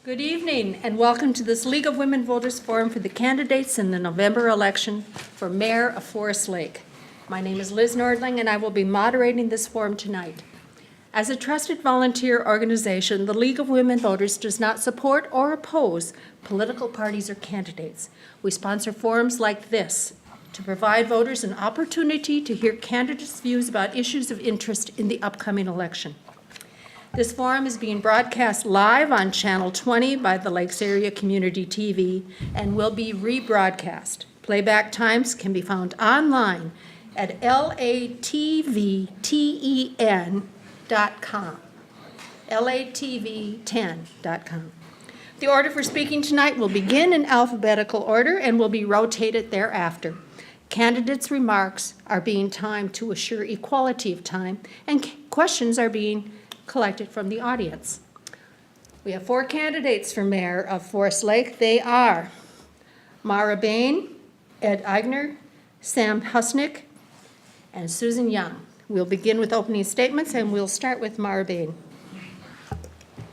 Good evening and welcome to this League of Women Voters Forum for the candidates in the November election for Mayor of Forest Lake. My name is Liz Nordling and I will be moderating this forum tonight. As a trusted volunteer organization, the League of Women Voters does not support or oppose political parties or candidates. We sponsor forums like this to provide voters an opportunity to hear candidates' views about issues of interest in the upcoming election. This forum is being broadcast live on Channel 20 by the Lakes Area Community TV and will be rebroadcast. Playback times can be found online at latvten.com. latvten.com. The order for speaking tonight will begin in alphabetical order and will be rotated thereafter. Candidates' remarks are being timed to assure equality of time, and questions are being collected from the audience. We have 4 candidates for mayor of Forest Lake. They are Mara Bain, Ed Eigner, Sam Husnick, and Susan Young. We'll begin with opening statements, and we'll start with Mara Bain.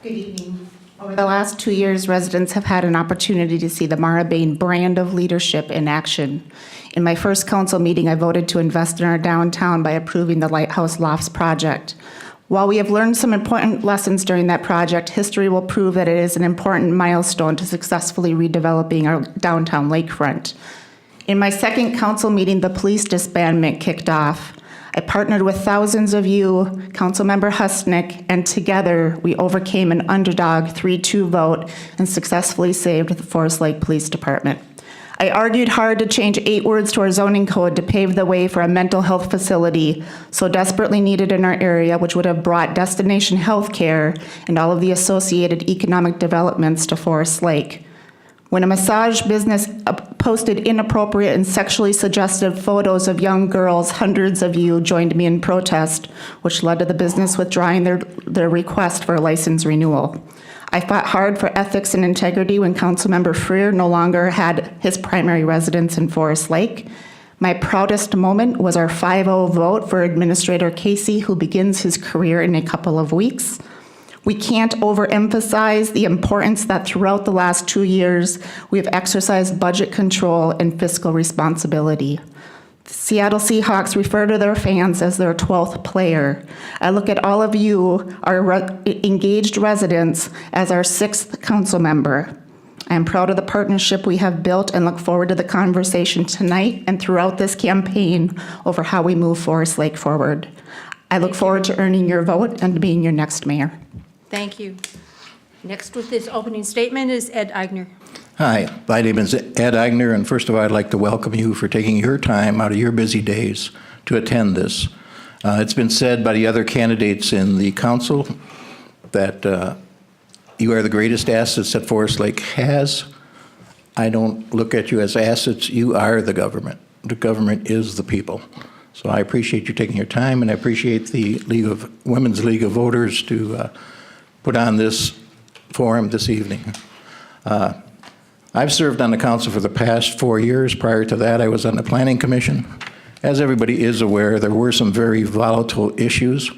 Good evening. Over the last 2 years, residents have had an opportunity to see the Mara Bain brand of leadership in action. In my first council meeting, I voted to invest in our downtown by approving the Lighthouse Lofts project. While we have learned some important lessons during that project, history will prove that it is an important milestone to successfully redeveloping our downtown lakefront. In my second council meeting, the police disbandment kicked off. I partnered with thousands of you, Councilmember Husnick, and together we overcame an underdog 3-2 vote and successfully saved the Forest Lake Police Department. I argued hard to change 8 words to our zoning code to pave the way for a mental health facility so desperately needed in our area, which would have brought destination health care and all of the associated economic developments to Forest Lake. When a massage business posted inappropriate and sexually suggestive photos of young girls, hundreds of you joined me in protest, which led to the business withdrawing their request for a license renewal. I fought hard for ethics and integrity when Councilmember Freer no longer had his primary residence in Forest Lake. My proudest moment was our 5-0 vote for Administrator Casey, who begins his career in a couple of weeks. We can't overemphasize the importance that throughout the last 2 years, we have exercised budget control and fiscal responsibility. The Seattle Seahawks refer to their fans as their 12th player. I look at all of you, our engaged residents, as our 6th council member. I am proud of the partnership we have built and look forward to the conversation tonight and throughout this campaign over how we move Forest Lake forward. I look forward to earning your vote and being your next mayor. Thank you. Next with this opening statement is Ed Eigner. Hi, my name is Ed Eigner, and first of all, I'd like to welcome you for taking your time out of your busy days to attend this. It's been said by the other candidates in the council that you are the greatest assets that Forest Lake has. I don't look at you as assets. You are the government. The government is the people. So I appreciate you taking your time, and I appreciate the Women's League of Voters to put on this forum this evening. I've served on the council for the past 4 years. Prior to that, I was on the Planning Commission. As everybody is aware, there were some very volatile issues.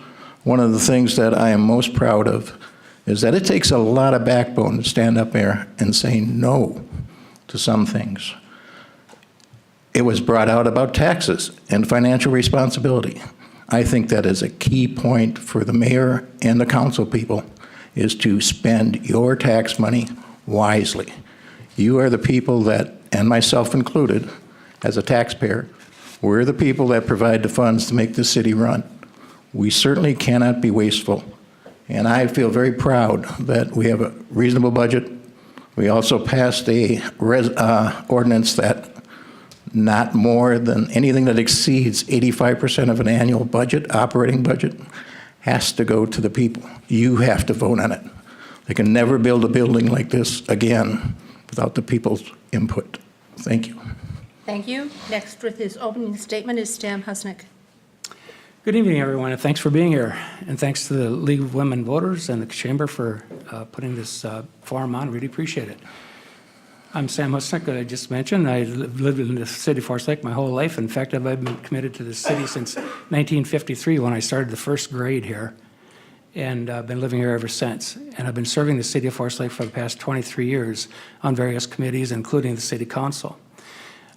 One of the things that I am most proud of is that it takes a lot of backbone to stand up there and say no to some things. It was brought out about taxes and financial responsibility. I think that is a key point for the mayor and the council people, is to spend your tax money wisely. You are the people that, and myself included, as a taxpayer, we're the people that provide the funds to make the city run. We certainly cannot be wasteful. And I feel very proud that we have a reasonable budget. We also passed a ordinance that not more than anything that exceeds 85% of an annual budget, operating budget, has to go to the people. You have to vote on it. They can never build a building like this again without the people's input. Thank you. Thank you. Next with his opening statement is Sam Husnick. Good evening, everyone, and thanks for being here. And thanks to the League of Women Voters and the Chamber for putting this forum on. Really appreciate it. I'm Sam Husnick, I just mentioned. I lived in the city of Forest Lake my whole life. In fact, I've been committed to the city since 1953 when I started the first grade here. and I've been living here ever since. And I've been serving the city of Forest Lake for the past 23 years on various committees, including the city council.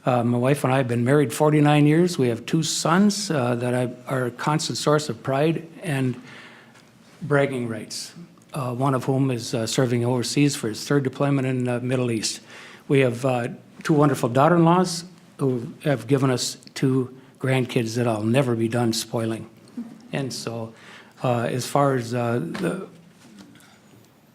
My wife and I have been married 49 years. We have 2 sons that are a constant source of pride and bragging rights, one of whom is serving overseas for his 3rd deployment in the Middle East. We have 2 wonderful daughter-in-laws who have given us 2 grandkids that I'll never be done spoiling. And so as far as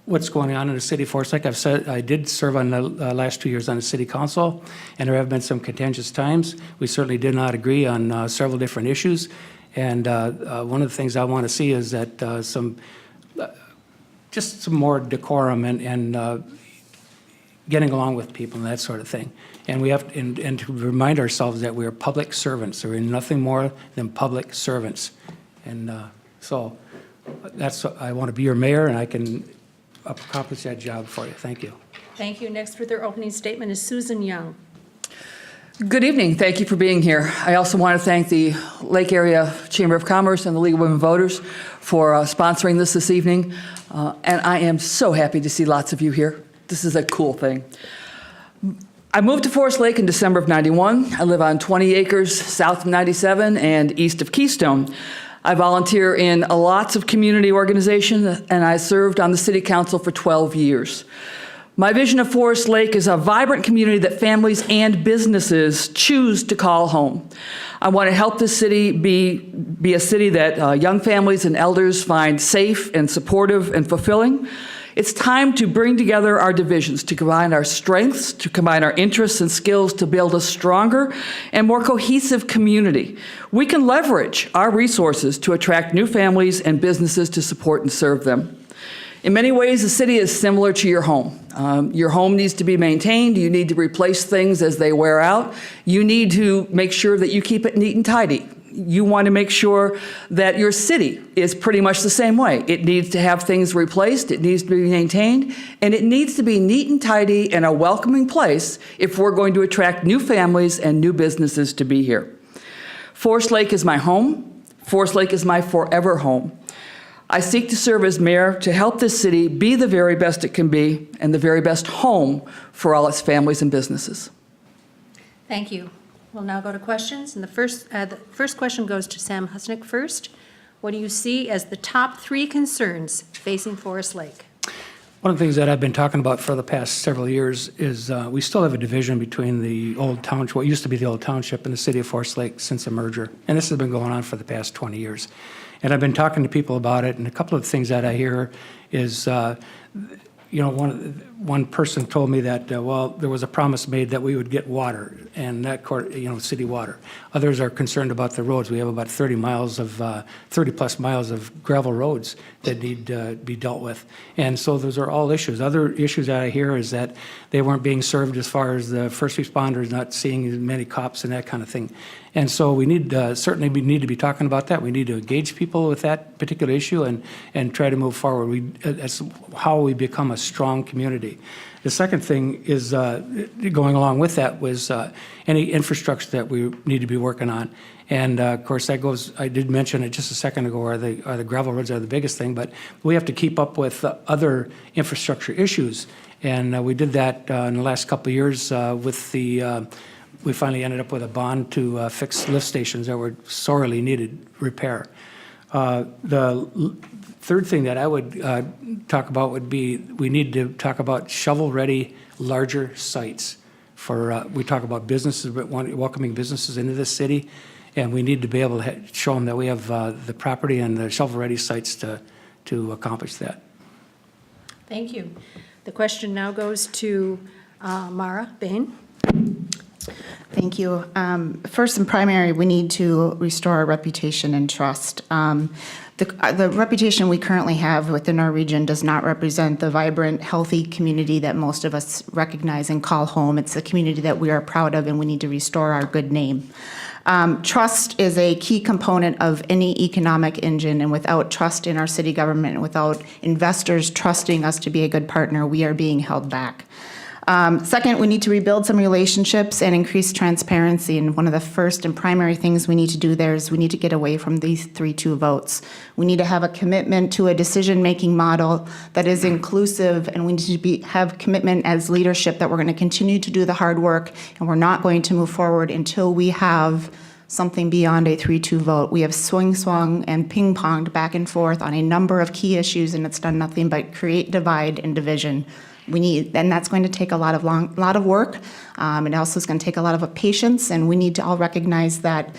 what's going on in the city of Forest Lake, I've said I did serve on the last 2 years on the city council, and there have been some contentious times. We certainly did not agree on several different issues, and one of the things I want to see is that just some more decorum and getting along with people and that sort of thing. And we have and to remind ourselves that we are public servants. We're nothing more than public servants, and so that's I want to be your mayor, and I can accomplish that job for you. Thank you. Thank you. Next with her opening statement is Susan Young. Good evening. Thank you for being here. I also want to thank the Lake Area Chamber of Commerce and the League of Women Voters for sponsoring this evening. And I am so happy to see lots of you here. This is a cool thing. I moved to Forest Lake in December of '91. I live on 20 acres south of 97 and east of Keystone. I volunteer in lots of community organizations, and I served on the city council for 12 years. My vision of Forest Lake is a vibrant community that families and businesses choose to call home. I want to help this city be a city that young families and elders find safe and supportive and fulfilling. It's time to bring together our divisions, to combine our strengths, to combine our interests and skills to build a stronger and more cohesive community. We can leverage our resources to attract new families and businesses to support and serve them. In many ways, the city is similar to your home. Your home needs to be maintained. You need to replace things as they wear out. You need to make sure that you keep it neat and tidy. You want to make sure that your city is pretty much the same way. It needs to have things replaced, it needs to be maintained, and it needs to be neat and tidy and a welcoming place if we're going to attract new families and new businesses to be here. Forest Lake is my home. Forest Lake is my forever home. I seek to serve as mayor to help this city be the very best it can be and the very best home for all its families and businesses. Thank you. We'll now go to questions, and the first question goes to Sam Husnick first. What do you see as the top 3 concerns facing Forest Lake? One of the things that I've been talking about for the past several years is we still have a division between the old township, what used to be the old township, and the city of Forest Lake since the merger. And this has been going on for the past 20 years. And I've been talking to people about it, and a couple of things that I hear is, one person told me that, well, there was a promise made that we would get water, and that, city water. Others are concerned about the roads. We have about 30 plus miles of gravel roads that need to be dealt with. And so those are all issues. Other issues that I hear is that they weren't being served as far as the first responders, not seeing as many cops and that kind of thing. And so we need certainly we need to be talking about that. We need to engage people with that particular issue and try to move forward. That's how we become a strong community. The second thing is going along with that was any infrastructure that we need to be working on. And of course, that goes, I did mention it just a second ago, are the gravel roads are the biggest thing, but we have to keep up with other infrastructure issues. And we did that in the last couple of years with we finally ended up with a bond to fix lift stations that were sorely needed repair. The third thing that I would talk about would be we need to talk about shovel-ready, larger sites. We talk about businesses, welcoming businesses into this city, and we need to be able to show them that we have the property and the shovel-ready sites to accomplish that. Thank you. The question now goes to Mara Bain. Thank you. First and primary, we need to restore our reputation and trust. The reputation we currently have within our region does not represent the vibrant, healthy community that most of us recognize and call home. It's a community that we are proud of, and we need to restore our good name. Trust is a key component of any economic engine, and without trust in our city government, without investors trusting us to be a good partner, we are being held back. Second, we need to rebuild some relationships and increase transparency. And one of the first and primary things we need to do there is we need to get away from these 3-2 votes. We need to have a commitment to a decision-making model that is inclusive, and we need to have commitment as leadership that we're going to continue to do the hard work, and we're not going to move forward until we have something beyond a 3-2 vote. We have swung and ping-ponged back and forth on a number of key issues, and it's done nothing but create divide and division. And that's going to take a lot of work. It also is going to take a lot of patience, and we need to all recognize that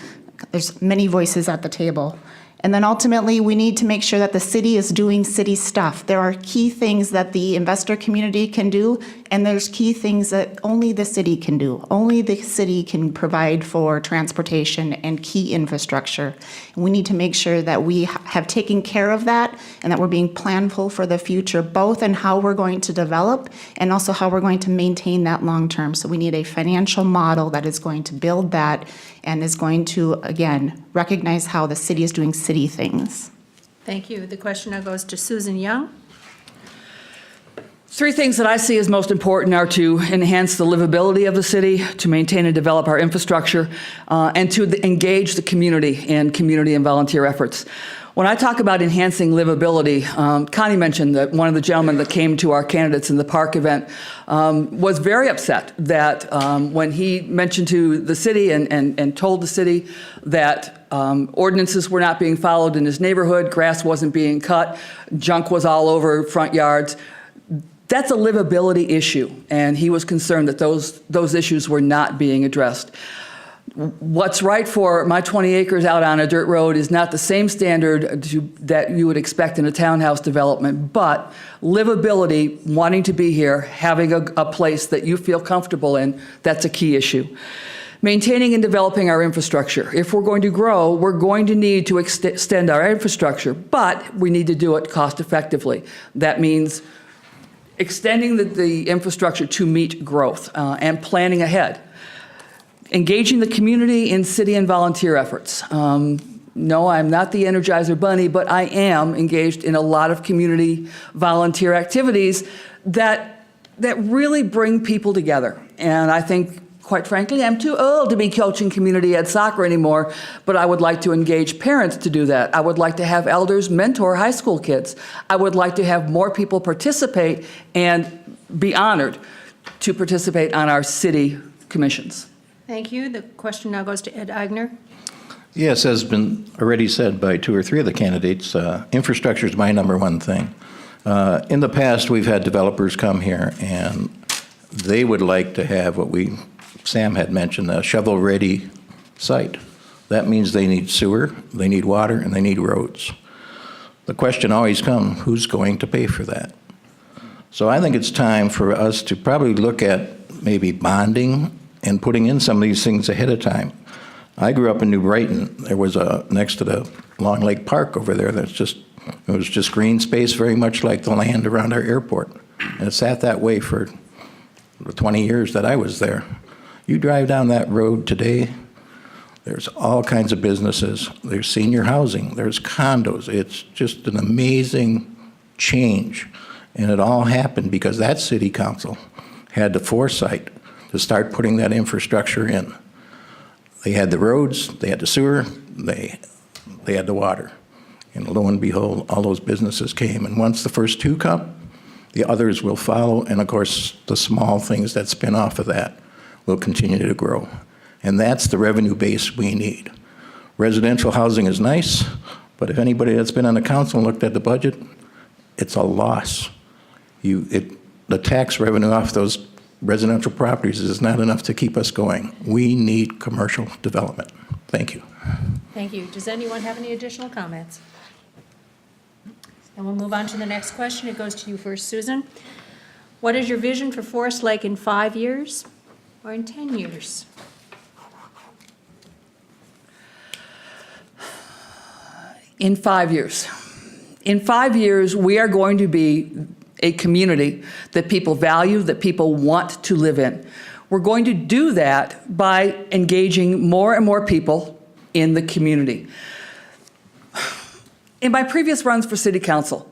there's many voices at the table. And then ultimately, we need to make sure that the city is doing city stuff. There are key things that the investor community can do, and there's key things that only the city can do. Only the city can provide for transportation and key infrastructure. And we need to make sure that we have taken care of that and that we're being planful for the future, both in how we're going to develop and also how we're going to maintain that long term. So we need a financial model that is going to build that and is going to, again, recognize how the city is doing city things. Thank you. The question now goes to Susan Young. 3 things that I see as most important are to enhance the livability of the city, to maintain and develop our infrastructure, and to engage the community in community and volunteer efforts. When I talk about enhancing livability, Connie mentioned that one of the gentlemen that came to our candidates in the park event was very upset that when he mentioned to the city and told the city that ordinances were not being followed in his neighborhood, grass wasn't being cut, junk was all over front yards. That's a livability issue, and he was concerned that those issues were not being addressed. What's right for my 20 acres out on a dirt road is not the same standard that you would expect in a townhouse development, but livability, wanting to be here, having a place that you feel comfortable in, that's a key issue. Maintaining and developing our infrastructure. If we're going to grow, we're going to need to extend our infrastructure, but we need to do it cost effectively. That means extending the infrastructure to meet growth and planning ahead. Engaging the community in city and volunteer efforts. No, I'm not the Energizer Bunny, but I am engaged in a lot of community volunteer activities that really bring people together. And I think, quite frankly, I'm too old to be coaching community ed soccer anymore, but I would like to engage parents to do that. I would like to have elders mentor high school kids. I would like to have more people participate and be honored to participate on our city commissions. Thank you. The question now goes to Ed Eigner. Yes, as has been already said by 2 or 3 of the candidates, infrastructure is my number one thing. In the past, we've had developers come here, and they would like to have what Sam had mentioned, a shovel-ready site. That means they need sewer, they need water, and they need roads. The question always comes, who's going to pay for that? So I think it's time for us to probably look at maybe bonding and putting in some of these things ahead of time. I grew up in New Brighton. There was next to the Long Lake Park over there, it was just green space, very much like the land around our airport. And it sat that way for the 20 years that I was there. You drive down that road today, there's all kinds of businesses. There's senior housing, there's condos. It's just an amazing change. And it all happened because that city council had the foresight to start putting that infrastructure in. They had the roads, they had the sewer, they had the water. And lo and behold, all those businesses came. And once the first 2 come, the others will follow. And of course, the small things that spin off of that will continue to grow. And that's the revenue base we need. Residential housing is nice, but if anybody that's been on the council and looked at the budget, it's a loss. The tax revenue off those residential properties is not enough to keep us going. We need commercial development. Thank you. Thank you. Does anyone have any additional comments? And we'll move on to the next question. It goes to you first, Susan. What is your vision for Forest Lake in 5 years or in 10 years? In 5 years. In 5 years, we are going to be a community that people value, that people want to live in. We're going to do that by engaging more and more people in the community. In my previous runs for city council,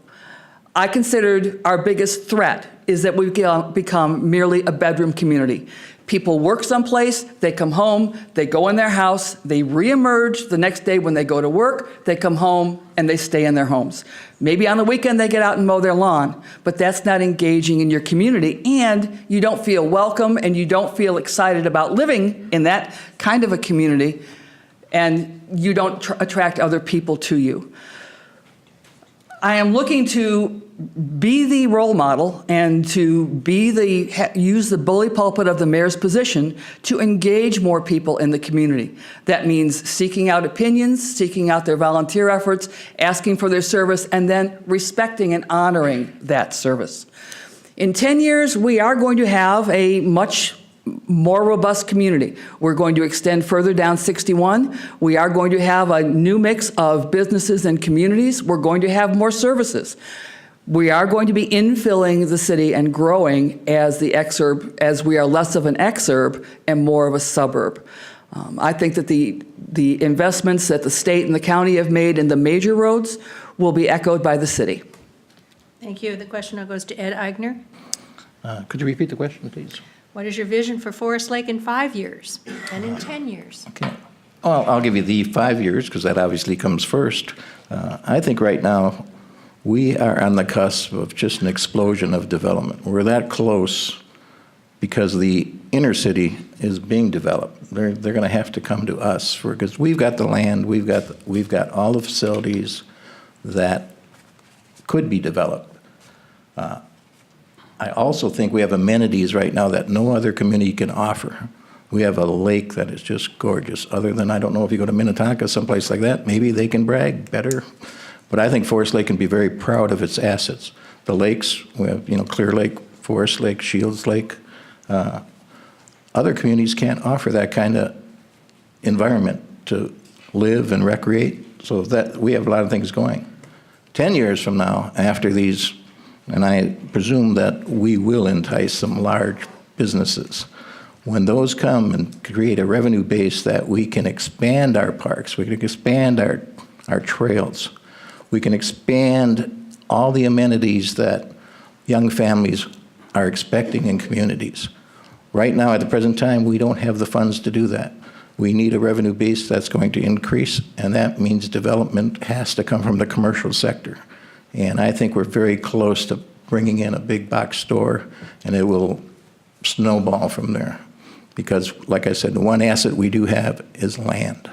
I considered our biggest threat is that we've become merely a bedroom community. People work someplace, they come home, they go in their house, they reemerge the next day when they go to work, they come home, and they stay in their homes. Maybe on the weekend they get out and mow their lawn, but that's not engaging in your community, and you don't feel welcome and you don't feel excited about living in that kind of a community, and you don't attract other people to you. I am looking to be the role model and to use the bully pulpit of the mayor's position to engage more people in the community. That means seeking out opinions, seeking out their volunteer efforts, asking for their service, and then respecting and honoring that service. In 10 years, we are going to have a much more robust community. We're going to extend further down 61. We are going to have a new mix of businesses and communities. We're going to have more services. We are going to be infilling the city and growing as we are less of an exurb and more of a suburb. I think that the investments that the state and the county have made in the major roads will be echoed by the city. Thank you. The question now goes to Ed Eigner. Could you repeat the question, please? What is your vision for Forest Lake in 5 years and in 10 years? Okay. Well, I'll give you the 5 years because that obviously comes first. I think right now we are on the cusp of just an explosion of development. We're that close because the inner city is being developed. They're going to have to come to us because we've got the land, we've got all the facilities that could be developed. I also think we have amenities right now that no other community can offer. We have a lake that is just gorgeous. Other than, I don't know if you go to Minnetonka, someplace like that, maybe they can brag better. But I think Forest Lake can be very proud of its assets. The lakes, we have, Clear Lake, Forest Lake, Shields Lake. Other communities can't offer that kind of environment to live and recreate. So that we have a lot of things going. 10 years from now, after these, and I presume that we will entice some large businesses. When those come and create a revenue base that we can expand our parks, we can expand our trails, we can expand all the amenities that young families are expecting in communities. Right now, at the present time, we don't have the funds to do that. We need a revenue base that's going to increase, and that means development has to come from the commercial sector. And I think we're very close to bringing in a big box store, and it will snowball from there. Because, like I said, the one asset we do have is land.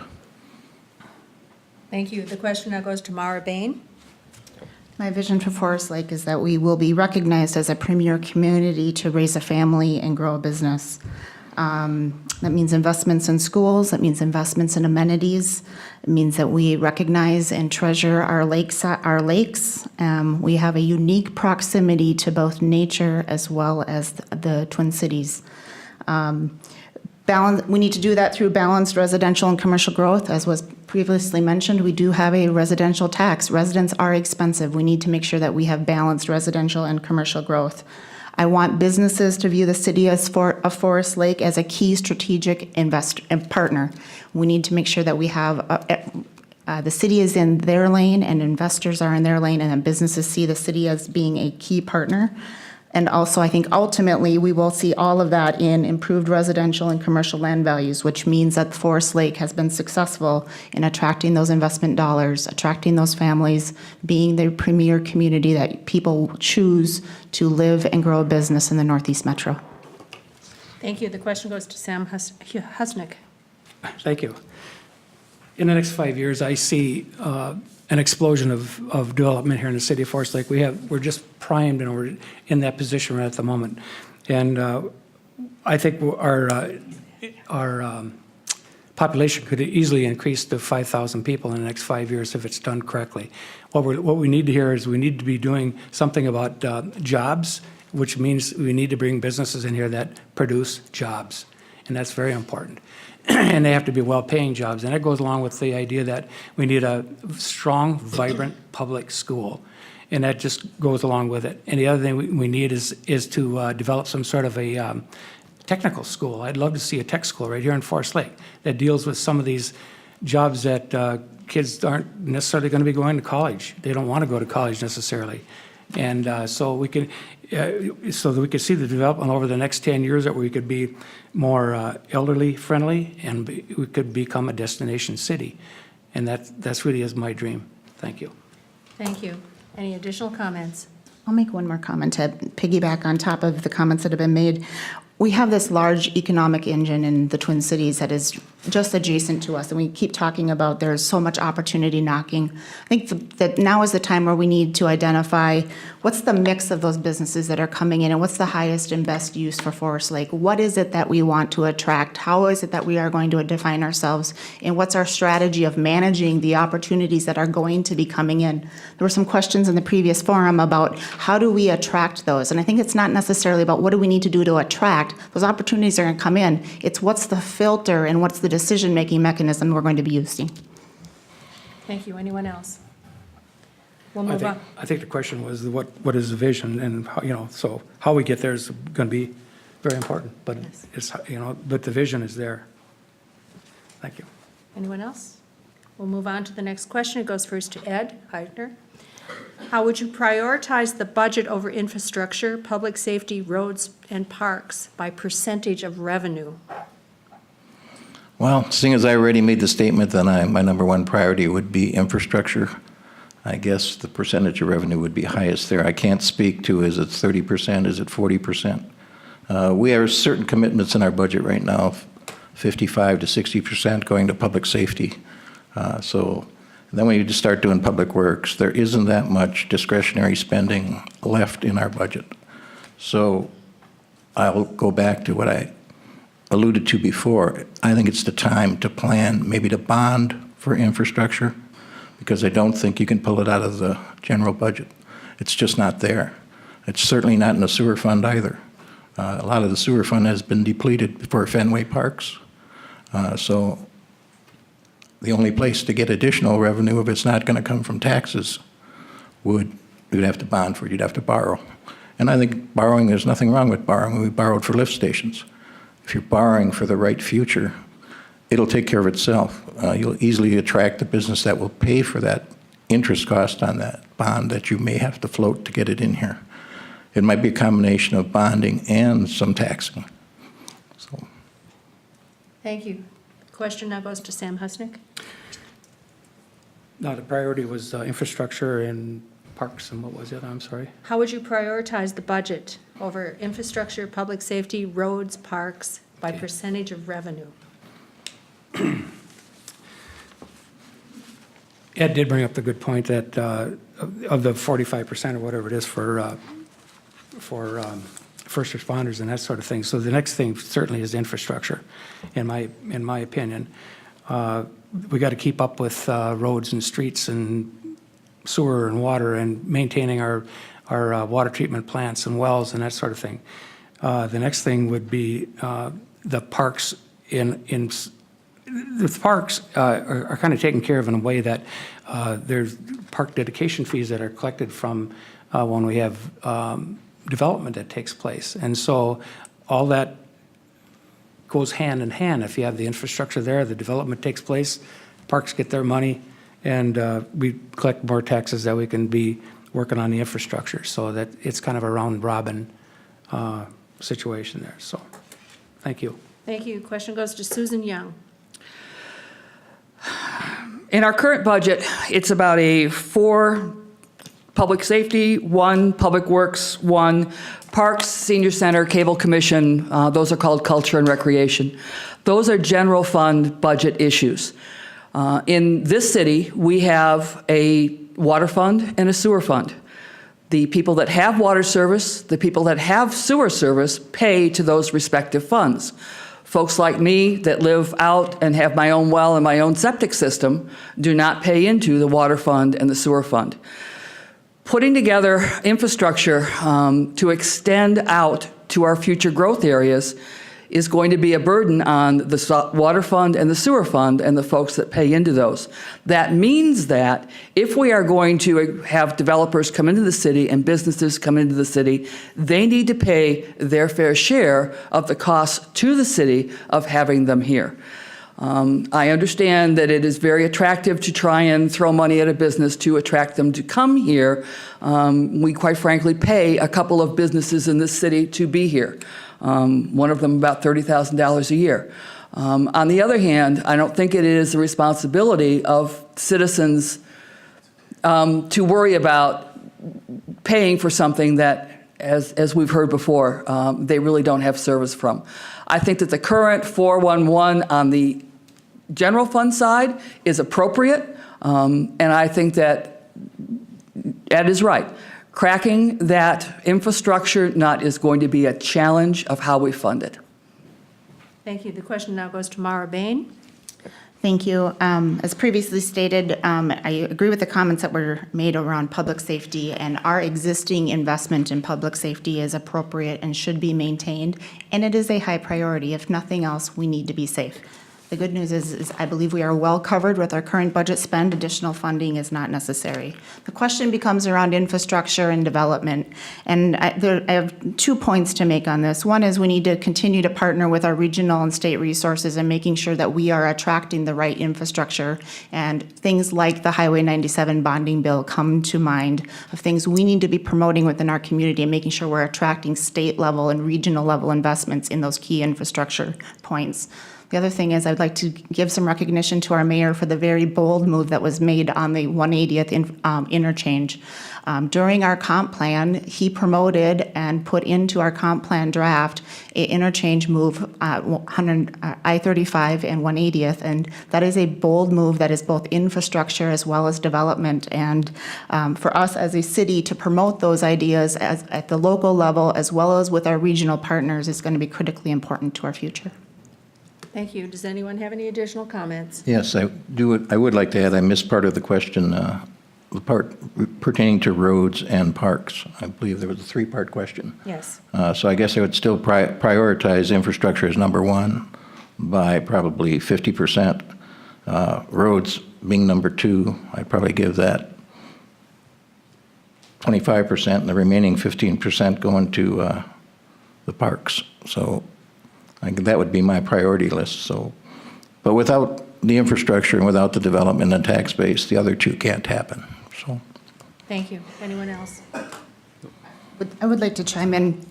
Thank you. The question now goes to Mara Bain. My vision for Forest Lake is that we will be recognized as a premier community to raise a family and grow a business. That means investments in schools. That means investments in amenities. It means that we recognize and treasure our lakes. We have a unique proximity to both nature as well as the Twin Cities. We need to do that through balanced residential and commercial growth. As was previously mentioned, we do have a residential tax. Residents are expensive. We need to make sure that we have balanced residential and commercial growth. I want businesses to view the city of Forest Lake as a key strategic investor and partner. We need to make sure that we have the city is in their lane and investors are in their lane, and then businesses see the city as being a key partner. And also, I think ultimately we will see all of that in improved residential and commercial land values, which means that Forest Lake has been successful in attracting those investment dollars, attracting those families, being the premier community that people choose to live and grow a business in the Northeast Metro. Thank you. The question goes to Sam Husnick. Thank you. In the next 5 years, I see an explosion of development here in the city of Forest Lake. We're just primed and we're in that position right at the moment. And I think our population could easily increase to 5,000 people in the next 5 years if it's done correctly. What we need to hear is we need to be doing something about jobs, which means we need to bring businesses in here that produce jobs. And that's very important. And they have to be well-paying jobs. And that goes along with the idea that we need a strong, vibrant public school. And that just goes along with it. And the other thing we need is to develop some sort of a technical school. I'd love to see a tech school right here in Forest Lake that deals with some of these jobs that kids aren't necessarily going to be going to college. They don't want to go to college necessarily. And so we could, so that we could see the development over the next 10 years, that we could be more elderly friendly, and we could become a destination city. And that's really is my dream. Thank you. Thank you. Any additional comments? I'll make one more comment to piggyback on top of the comments that have been made. We have this large economic engine in the Twin Cities that is just adjacent to us, and we keep talking about there's so much opportunity knocking. I think that now is the time where we need to identify what's the mix of those businesses that are coming in, and what's the highest and best use for Forest Lake. What is it that we want to attract? How is it that we are going to define ourselves? And what's our strategy of managing the opportunities that are going to be coming in? There were some questions in the previous forum about how do we attract those? And I think it's not necessarily about what do we need to do to attract. Those opportunities are going to come in. It's what's the filter and what's the decision-making mechanism we're going to be using. Thank you. Anyone else? We'll move on. I think the question was what is the vision, and how, so how we get there is going to be very important, but Yes. it's, but the vision is there. Thank you. Anyone else? We'll move on to the next question. It goes first to Ed Heitner. How would you prioritize the budget over infrastructure, public safety, roads, and parks by percentage of revenue? Well, seeing as I already made the statement that my number one priority would be infrastructure, I guess the percentage of revenue would be highest there. I can't speak to, is it 30%, is it 40%? We have certain commitments in our budget right now, 55 to 60% going to public safety. So then when you just start doing public works, there isn't that much discretionary spending left in our budget. So I'll go back to what I alluded to before. I think it's the time to plan, maybe to bond for infrastructure, because I don't think you can pull it out of the general budget. It's just not there. It's certainly not in the sewer fund either. A lot of the sewer fund has been depleted for Fenway Parks. So the only place to get additional revenue, if it's not going to come from taxes, you'd have to bond for it, you'd have to borrow. And I think borrowing, there's nothing wrong with borrowing. We borrowed for lift stations. If you're borrowing for the right future, it'll take care of itself. You'll easily attract the business that will pay for that interest cost on that bond that you may have to float to get it in here. It might be a combination of bonding and some taxing. So. Thank you. Question now goes to Sam Husnick. No, the priority was infrastructure and parks, and what was the other? I'm sorry. How would you prioritize the budget over infrastructure, public safety, roads, parks by percentage of revenue? Ed did bring up the good point that of the 45% or whatever it is for first responders and that sort of thing. So the next thing certainly is infrastructure, in my opinion. We got to keep up with roads and streets and sewer and water and maintaining our water treatment plants and wells and that sort of thing. The next thing would be the parks. The parks are kind of taken care of in a way that there's park dedication fees that are collected from when we have development that takes place. And so all that goes hand in hand. If you have the infrastructure there, the development takes place, parks get their money, and we collect more taxes that we can be working on the infrastructure. So that it's kind of a round robin situation there. So thank you. Thank you. Question goes to Susan Young. In our current budget, it's about a 4 public safety, 1 public works, 1 parks, senior center, cable commission. Those are called culture and recreation. Those are general fund budget issues. In this city, we have a water fund and a sewer fund. The people that have water service, the people that have sewer service pay to those respective funds. Folks like me that live out and have my own well and my own septic system do not pay into the water fund and the sewer fund. Putting together infrastructure to extend out to our future growth areas is going to be a burden on the water fund and the sewer fund and the folks that pay into those. That means that if we are going to have developers come into the city and businesses come into the city, they need to pay their fair share of the costs to the city of having them here. I understand that it is very attractive to try and throw money at a business to attract them to come here. We quite frankly pay a couple of businesses in this city to be here. One of them about $30,000 a year. On the other hand, I don't think it is the responsibility of citizens to worry about paying for something that, as we've heard before, they really don't have service from. I think that the current 411 on the general fund side is appropriate, and I think that Ed is right. Cracking that infrastructure nut is going to be a challenge of how we fund it. Thank you. The question now goes to Mara Bain. Thank you. As previously stated, I agree with the comments that were made around public safety, and our existing investment in public safety is appropriate and should be maintained, and it is a high priority. If nothing else, we need to be safe. The good news is I believe we are well covered with our current budget spend. Additional funding is not necessary. The question becomes around infrastructure and development, and I have 2 points to make on this. One is we need to continue to partner with our regional and state resources and making sure that we are attracting the right infrastructure, and things like the Highway 97 bonding bill come to mind of things we need to be promoting within our community and making sure we're attracting state level and regional level investments in those key infrastructure points. The other thing is I'd like to give some recognition to our mayor for the very bold move that was made on the 180th interchange. During our comp plan, he promoted and put into our comp plan draft a interchange move, I-35 and 180th, and that is a bold move that is both infrastructure as well as development. And for us as a city to promote those ideas at the local level as well as with our regional partners is going to be critically important to our future. Thank you. Does anyone have any additional comments? Yes, I would like to add, I missed part of the question, the part pertaining to roads and parks. I believe there was a three-part question. Yes. So I guess I would still prioritize infrastructure as number one by probably 50%. Roads being number two, I'd probably give that 25%, and the remaining 15% going to the parks. So that would be my priority list. So, but without the infrastructure and without the development and tax base, the other two can't happen. So, Thank you. Anyone else? I would like to chime in.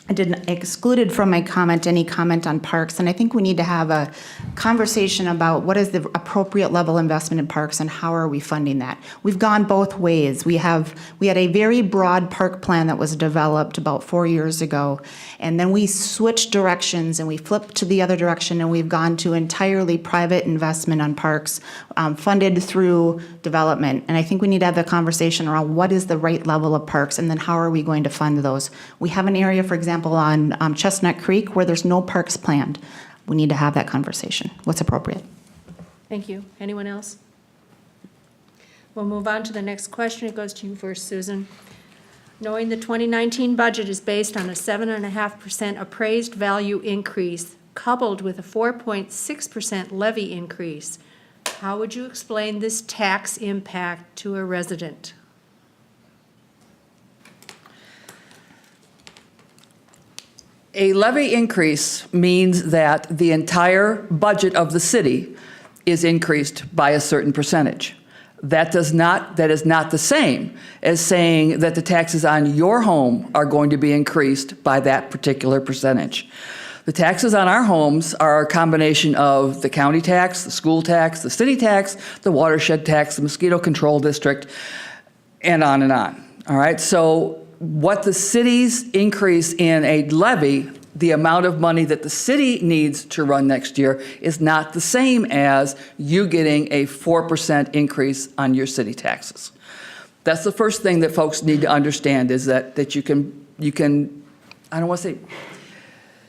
I didn't excluded from my comment any comment on parks, and I think we need to have a conversation about what is the appropriate level investment in parks and how are we funding that. We've gone both ways. We had a very broad park plan that was developed about 4 years ago, and then we switched directions and we flipped to the other direction, and we've gone to entirely private investment on parks, funded through development. And I think we need to have a conversation around what is the right level of parks, and then how are we going to fund those. We have an area, for example, on Chestnut Creek where there's no parks planned. We need to have that conversation. What's appropriate? Thank you. Anyone else? We'll move on to the next question. It goes to you first, Susan. Knowing the 2019 budget is based on a 7.5% appraised value increase coupled with a 4.6% levy increase, how would you explain this tax impact to a resident? A levy increase means that the entire budget of the city is increased by a certain percentage. That is not the same as saying that the taxes on your home are going to be increased by that particular percentage. The taxes on our homes are a combination of the county tax, the school tax, the city tax, the watershed tax, the mosquito control district, and on and on. All right, so what the city's increase in a levy, the amount of money that the city needs to run next year, is not the same as you getting a 4% increase on your city taxes. That's the first thing that folks need to understand, is that you can, I don't want to say,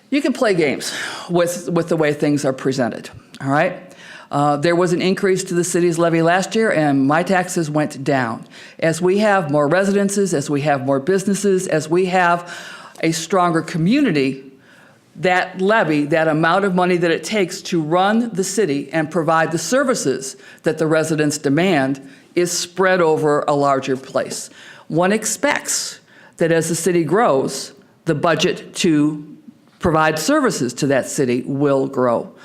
you can play games with the way things are presented, all right? There was an increase to the city's levy last year, and my taxes went down. As we have more residences, as we have more businesses, as we have a stronger community, that levy, that amount of money that it takes to run the city and provide the services that the residents demand, is spread over a larger place. One expects that as the city grows, the budget to provide services to that city will grow.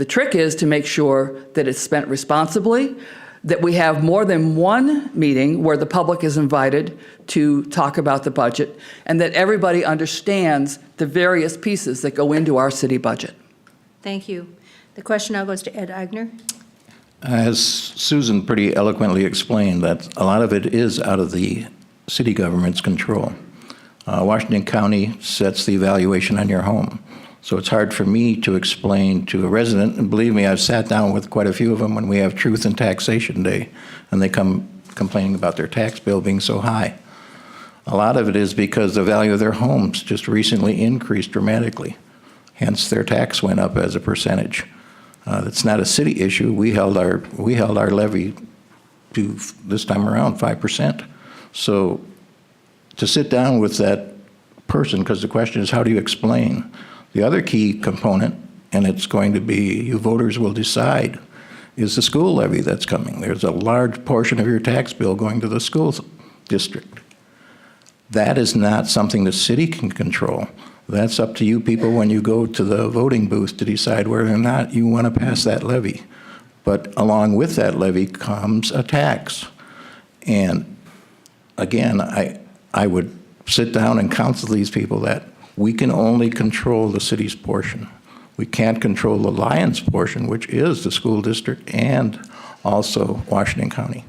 The trick is to make sure that it's spent responsibly, that we have more than one meeting where the public is invited to talk about the budget, and that everybody understands the various pieces that go into our city budget. Thank you. The question now goes to Ed Eigner. As Susan pretty eloquently explained, that a lot of it is out of the city government's control. Washington County sets the evaluation on your home. So it's hard for me to explain to a resident, and believe me, I've sat down with quite a few of them when we have Truth and Taxation Day, and they come complaining about their tax bill being so high. A lot of it is because the value of their homes just recently increased dramatically. Hence, their tax went up as a percentage. It's not a city issue. We held our levy to this time around 5%. So to sit down with that person, because the question is, how do you explain? The other key component, and it's going to be you voters will decide, is the school levy that's coming. There's a large portion of your tax bill going to the school district. That is not something the city can control. That's up to you people when you go to the voting booth to decide whether or not you want to pass that levy. But along with that levy comes a tax. And again, I would sit down and counsel these people that we can only control the city's portion. We can't control the lion's portion, which is the school district and also Washington County.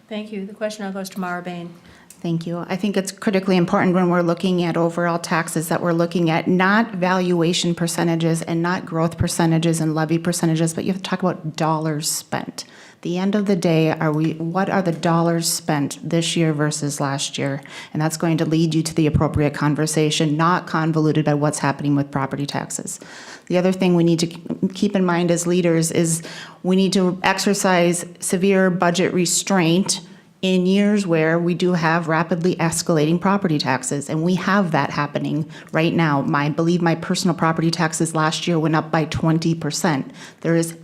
Thank you. The question now goes to Mara Bain. Thank you. I think it's critically important when we're looking at overall taxes that we're looking at not valuation percentages and not growth percentages and levy percentages, but you have to talk about dollars spent. At the end of the day, what are the dollars spent this year versus last year? And that's going to lead you to the appropriate conversation, not convoluted by what's happening with property taxes. The other thing we need to keep in mind as leaders is we need to exercise severe budget restraint in years where we do have rapidly escalating property taxes, and we have that happening right now. I believe my personal property taxes last year went up by 20%. There is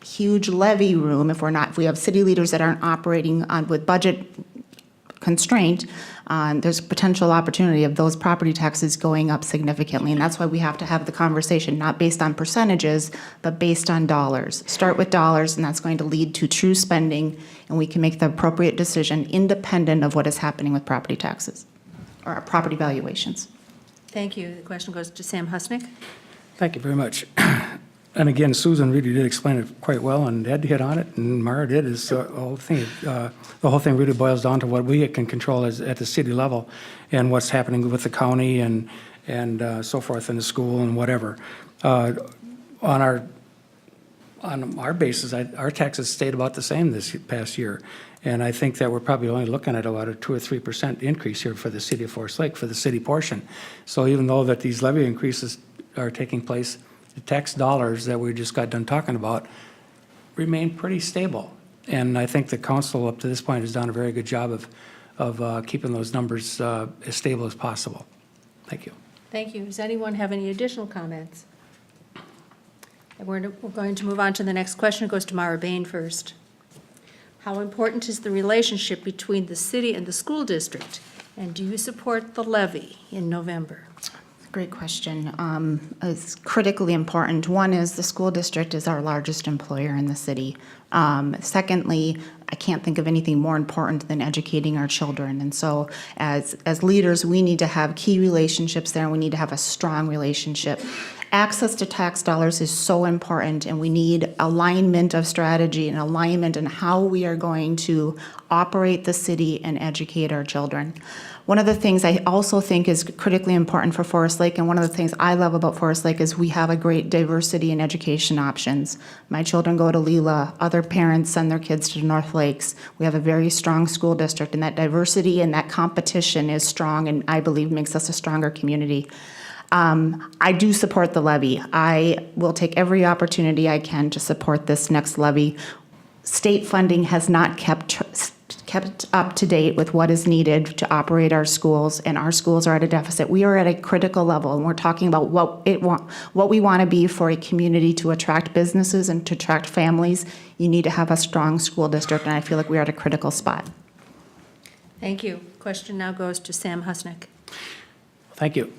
huge levy room if we have city leaders that aren't operating with budget constraint. There's potential opportunity of those property taxes going up significantly, and that's why we have to have the conversation not based on percentages, but based on dollars. Start with dollars, and that's going to lead to true spending, and we can make the appropriate decision independent of what is happening with property taxes or property valuations. Thank you. The question goes to Sam Husnick. Thank you very much. And again, Susan really did explain it quite well, and Ed hit on it, and Mara did. The whole thing really boils down to what we can control at the city level, and what's happening with the county and so forth in the school and whatever. On our basis, our taxes stayed about the same this past year, and I think that we're probably only looking at about a 2 or 3% increase here for the city of Forest Lake for the city portion. So even though that these levy increases are taking place, the tax dollars that we just got done talking about remain pretty stable. And I think the council up to this point has done a very good job of keeping those numbers as stable as possible. Thank you. Thank you. Does anyone have any additional comments? And we're going to move on to the next question. It goes to Mara Bain first. How important is the relationship between the city and the school district? And do you support the levy in November? Great question. It's critically important. One is the school district is our largest employer in the city. Secondly, I can't think of anything more important than educating our children. And so as leaders, we need to have key relationships there, and we need to have a strong relationship. Access to tax dollars is so important, and we need alignment of strategy and alignment in how we are going to operate the city and educate our children. One of the things I also think is critically important for Forest Lake, and one of the things I love about Forest Lake, is we have a great diversity in education options. My children go to Leela. Other parents send their kids to North Lakes. We have a very strong school district, and that diversity and that competition is strong, and I believe makes us a stronger community. I do support the levy. I will take every opportunity I can to support this next levy. State funding has not kept up to date with what is needed to operate our schools, and our schools are at a deficit. We are at a critical level, and we're talking about what we want to be for a community to attract businesses and to attract families. You need to have a strong school district, and I feel like we are at a critical spot. Thank you. Question now goes to Sam Husnick. Thank you.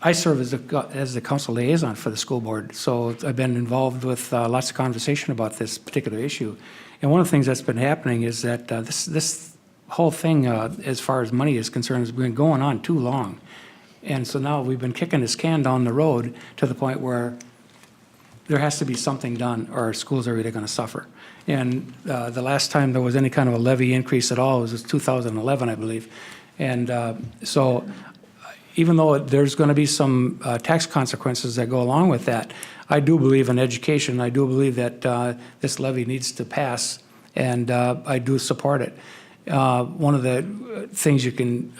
I serve as the council liaison for the school board, so I've been involved with lots of conversation about this particular issue. And one of the things that's been happening is that this whole thing, as far as money is concerned, has been going on too long. And so now we've been kicking this can down the road to the point where there has to be something done, or our schools are really going to suffer. And the last time there was any kind of a levy increase at all was 2011, I believe. And so even though there's going to be some tax consequences that go along with that, I do believe in education. I do believe that this levy needs to pass, and I do support it. One of the things you can,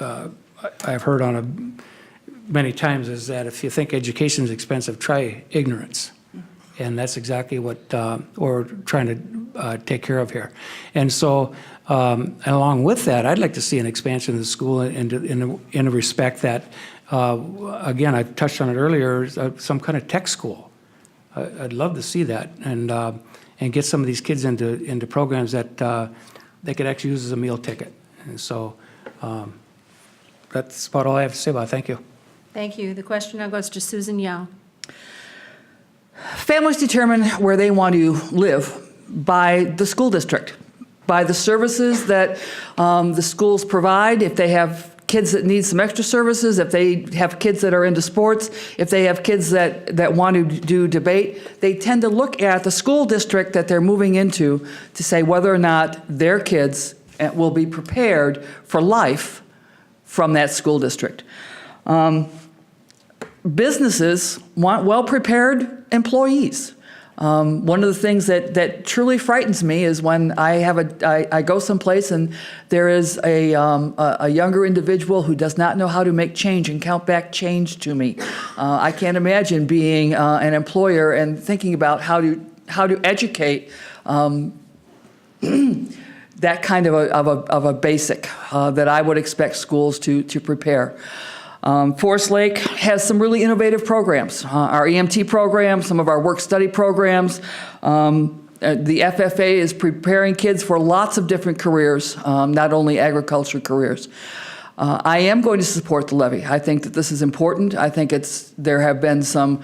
I've heard on many times is that if you think education is expensive, try ignorance. And that's exactly what we're trying to take care of here. And so, and along with that, I'd like to see an expansion of the school in a respect that, again, I touched on it earlier, some kind of tech school. I'd love to see that, and get some of these kids into programs that they could actually use as a meal ticket. And so that's about all I have to say about it. Thank you. Thank you. The question now goes to Susan Yao. Families determine where they want to live by the school district, by the services that the schools provide. If they have kids that need some extra services, if they have kids that are into sports, if they have kids that want to do debate, they tend to look at the school district that they're moving into to say whether or not their kids will be prepared for life from that school district. Businesses want well-prepared employees. One of the things that truly frightens me is when I go someplace and there is a younger individual who does not know how to make change and count back change to me. I can't imagine being an employer and thinking about how to educate that kind of a basic that I would expect schools to prepare. Forest Lake has some really innovative programs. Our EMT program, some of our work-study programs. The FFA is preparing kids for lots of different careers, not only agriculture careers. I am going to support the levy. I think that this is important. I think there have been some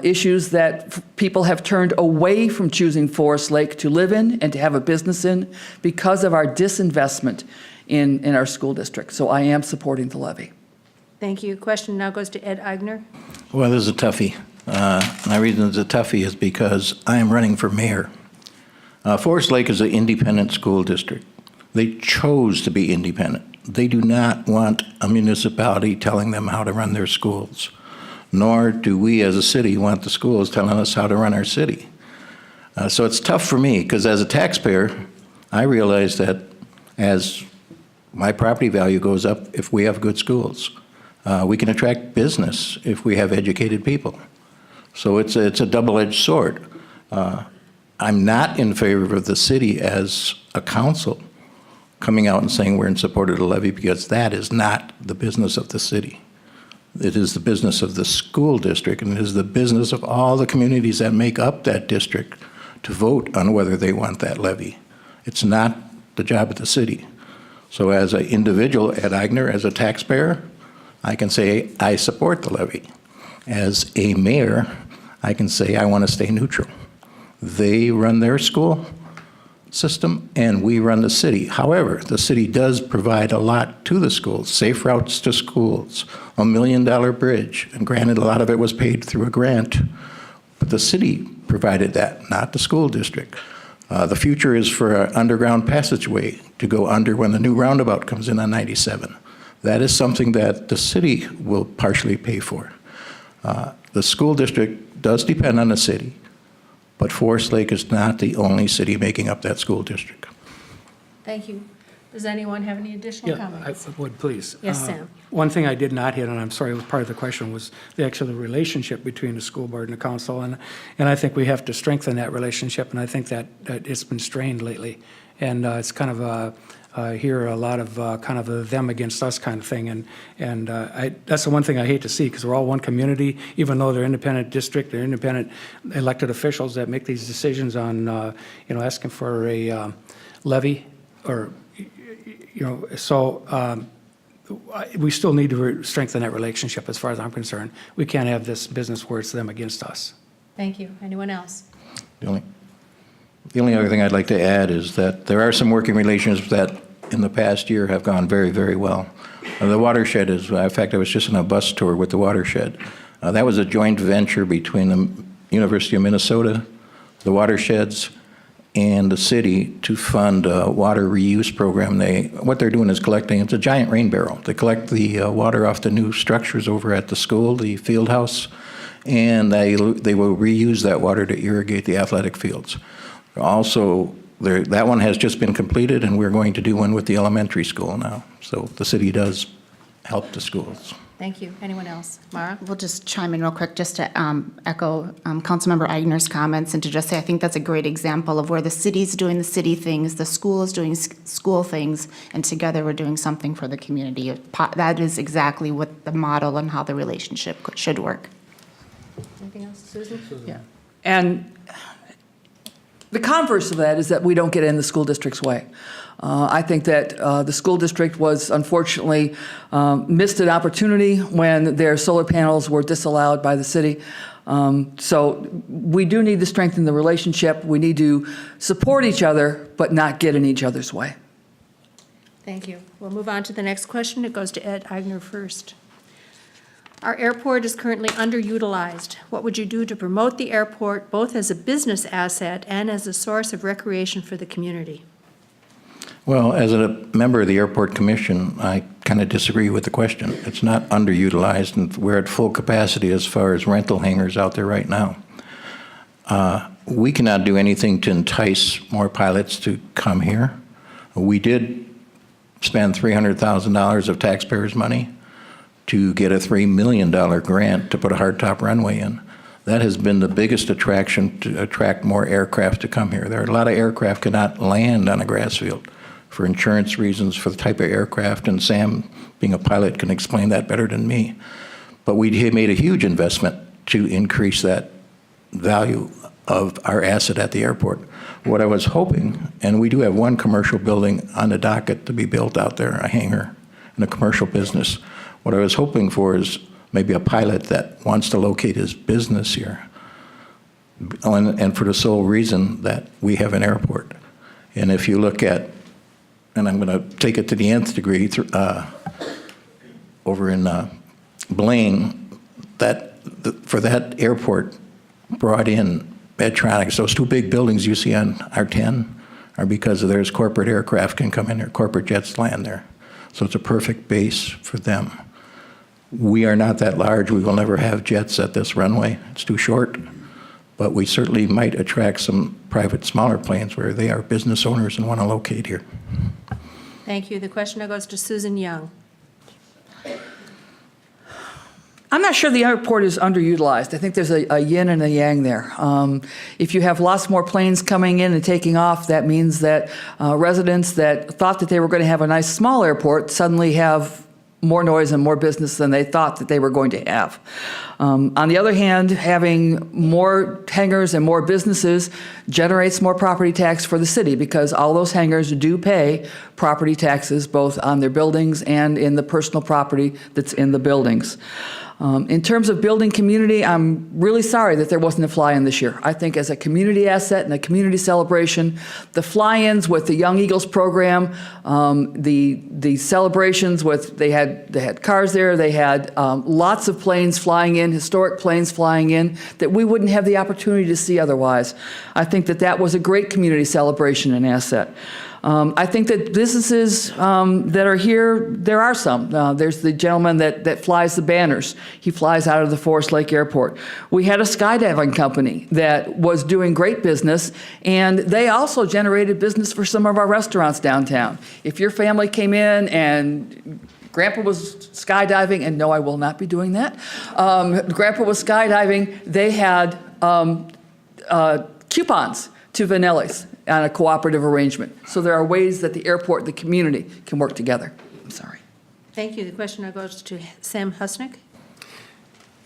issues that people have turned away from choosing Forest Lake to live in and to have a business in because of our disinvestment in our school district. So I am supporting the levy. Thank you. Question now goes to Ed Eigner. Well, this is a toughie. My reason it's a toughie is because I am running for mayor. Forest Lake is an independent school district. They chose to be independent. They do not want a municipality telling them how to run their schools, nor do we as a city want the schools telling us how to run our city. So it's tough for me because as a taxpayer, I realize that as my property value goes up if we have good schools. We can attract business if we have educated people. So it's a double-edged sword. I'm not in favor of the city as a council coming out and saying we're in support of the levy because that is not the business of the city. It is the business of the school district, and it is the business of all the communities that make up that district to vote on whether they want that levy. It's not the job of the city. So as an individual, Ed Eigner, as a taxpayer, I can say I support the levy. As a mayor, I can say I want to stay neutral. They run their school system and we run the city. However, the city does provide a lot to the schools, safe routes to schools, a $1 million bridge, and granted a lot of it was paid through a grant, but the city provided that, not the school district. The future is for an underground passageway to go under when the new roundabout comes in on 97. That is something that the city will partially pay for. The school district does depend on the city, but Forest Lake is not the only city making up that school district. Thank you. Does anyone have any additional Yeah, I comments? would, please. Yes, Sam. One thing I did not hit, and I'm sorry, it was part of the question, was the actual relationship between the school board and the council. And I think we have to strengthen that relationship, and I think that it's been strained lately. And it's kind of I hear a lot of kind of a them against us kind of thing, and that's the one thing I hate to see, because we're all one community, even though they're independent district, they're independent elected officials that make these decisions on, asking for a levy or, so we still need to strengthen that relationship as far as I'm concerned. We can't have this business where it's them against us. Thank you. Anyone else? The only other thing I'd like to add is that there are some working relations that in the past year have gone very, very well. The watershed is, in fact, I was just on a bus tour with the watershed. That was a joint venture between the University of Minnesota, the watersheds, and the city to fund a water reuse program. What they're doing is collecting, it's a giant rain barrel. They collect the water off the new structures over at the school, the field house, and they will reuse that water to irrigate the athletic fields. Also, that one has just been completed, and we're going to do one with the elementary school now. So the city does help the schools. Thank you. Anyone else? Mara? We'll just chime in real quick just to echo Councilmember Eigner's comments and to just say I think that's a great example of where the city's doing the city things, the school is doing school things, and together we're doing something for the community. That is exactly what the model and how the relationship should work. Anything else? Susan? Yeah. And the converse of that is that we don't get in the school district's way. I think that the school district was unfortunately missed an opportunity when their solar panels were disallowed by the city. So we do need to strengthen the relationship. We need to support each other, but not get in each other's way. Thank you. We'll move on to the next question. It goes to Ed Eigner first. Our airport is currently underutilized. What would you do to promote the airport both as a business asset and as a source of recreation for the community? Well, as a member of the Airport Commission, I kind of disagree with the question. It's not underutilized, and we're at full capacity as far as rental hangars out there right now. We cannot do anything to entice more pilots to come here. We did spend $300,000 of taxpayers' money to get a $3 million grant to put a hardtop runway in. That has been the biggest attraction to attract more aircraft to come here. There are a lot of aircraft cannot land on a grass field for insurance reasons, for the type of aircraft, and Sam, being a pilot, can explain that better than me. But we made a huge investment to increase that value of our asset at the airport. What I was hoping, and we do have one commercial building on the docket to be built out there, a hangar in a commercial business. What I was hoping for is maybe a pilot that wants to locate his business here, and for the sole reason that we have an airport. And if you look at, and I'm going to take it to the nth degree, over in Blaine, for that airport brought in Medtronics. Those two big buildings you see on R10 are because there's corporate aircraft can come in there, corporate jets land there. So it's a perfect base for them. We are not that large. We will never have jets at this runway. It's too short. But we certainly might attract some private smaller planes where they are business owners and want to locate here. Thank you. The question now goes to Susan Young. I'm not sure the airport is underutilized. I think there's a yin and a yang there. If you have lots more planes coming in and taking off, that means that residents that thought that they were going to have a nice small airport suddenly have more noise and more business than they thought that they were going to have. On the other hand, having more hangars and more businesses generates more property tax for the city because all those hangars do pay property taxes both on their buildings and in the personal property that's in the buildings. In terms of building community, I'm really sorry that there wasn't a fly-in this year. I think as a community asset and a community celebration, the fly-ins with the Young Eagles program, the celebrations with, they had cars there, they had lots of planes flying in, historic planes flying in, that we wouldn't have the opportunity to see otherwise. I think that that was a great community celebration and asset. I think that businesses that are here, there are some. There's the gentleman that flies the banners. He flies out of the Forest Lake Airport. We had a skydiving company that was doing great business, and they also generated business for some of our restaurants downtown. If your family came in and Grandpa was skydiving, and no, I will not be doing that. Grandpa was skydiving. They had coupons to Vanelli's on a cooperative arrangement. So there are ways that the airport and the community can work together. I'm sorry. Thank you. The question now goes to Sam Husnick.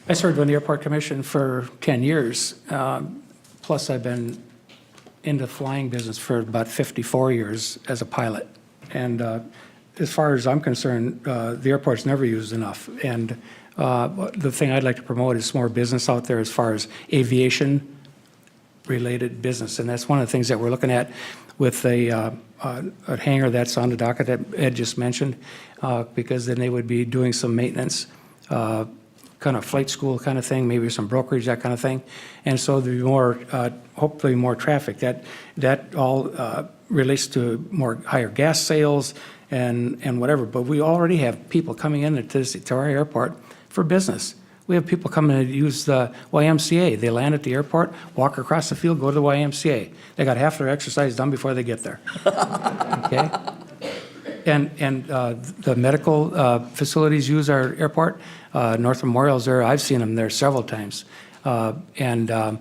I served on the Airport Commission for 10 years. Plus, I've been in the flying business for about 54 years as a pilot. And as far as I'm concerned, the airport's never used enough. And the thing I'd like to promote is more business out there as far as aviation-related business. And that's one of the things that we're looking at with a hangar that's on the docket that Ed just mentioned, because then they would be doing some maintenance, kind of flight school kind of thing, maybe some brokerage, that kind of thing. And so there'd be more, hopefully more traffic. That all relates to higher gas sales and whatever. But we already have people coming in to our airport for business. We have people coming to use the YMCA. They land at the airport, walk across the field, go to the YMCA. They got half their exercise done before they get there. Okay? And the medical facilities use our airport. North Memorial's there. I've seen them there several times. The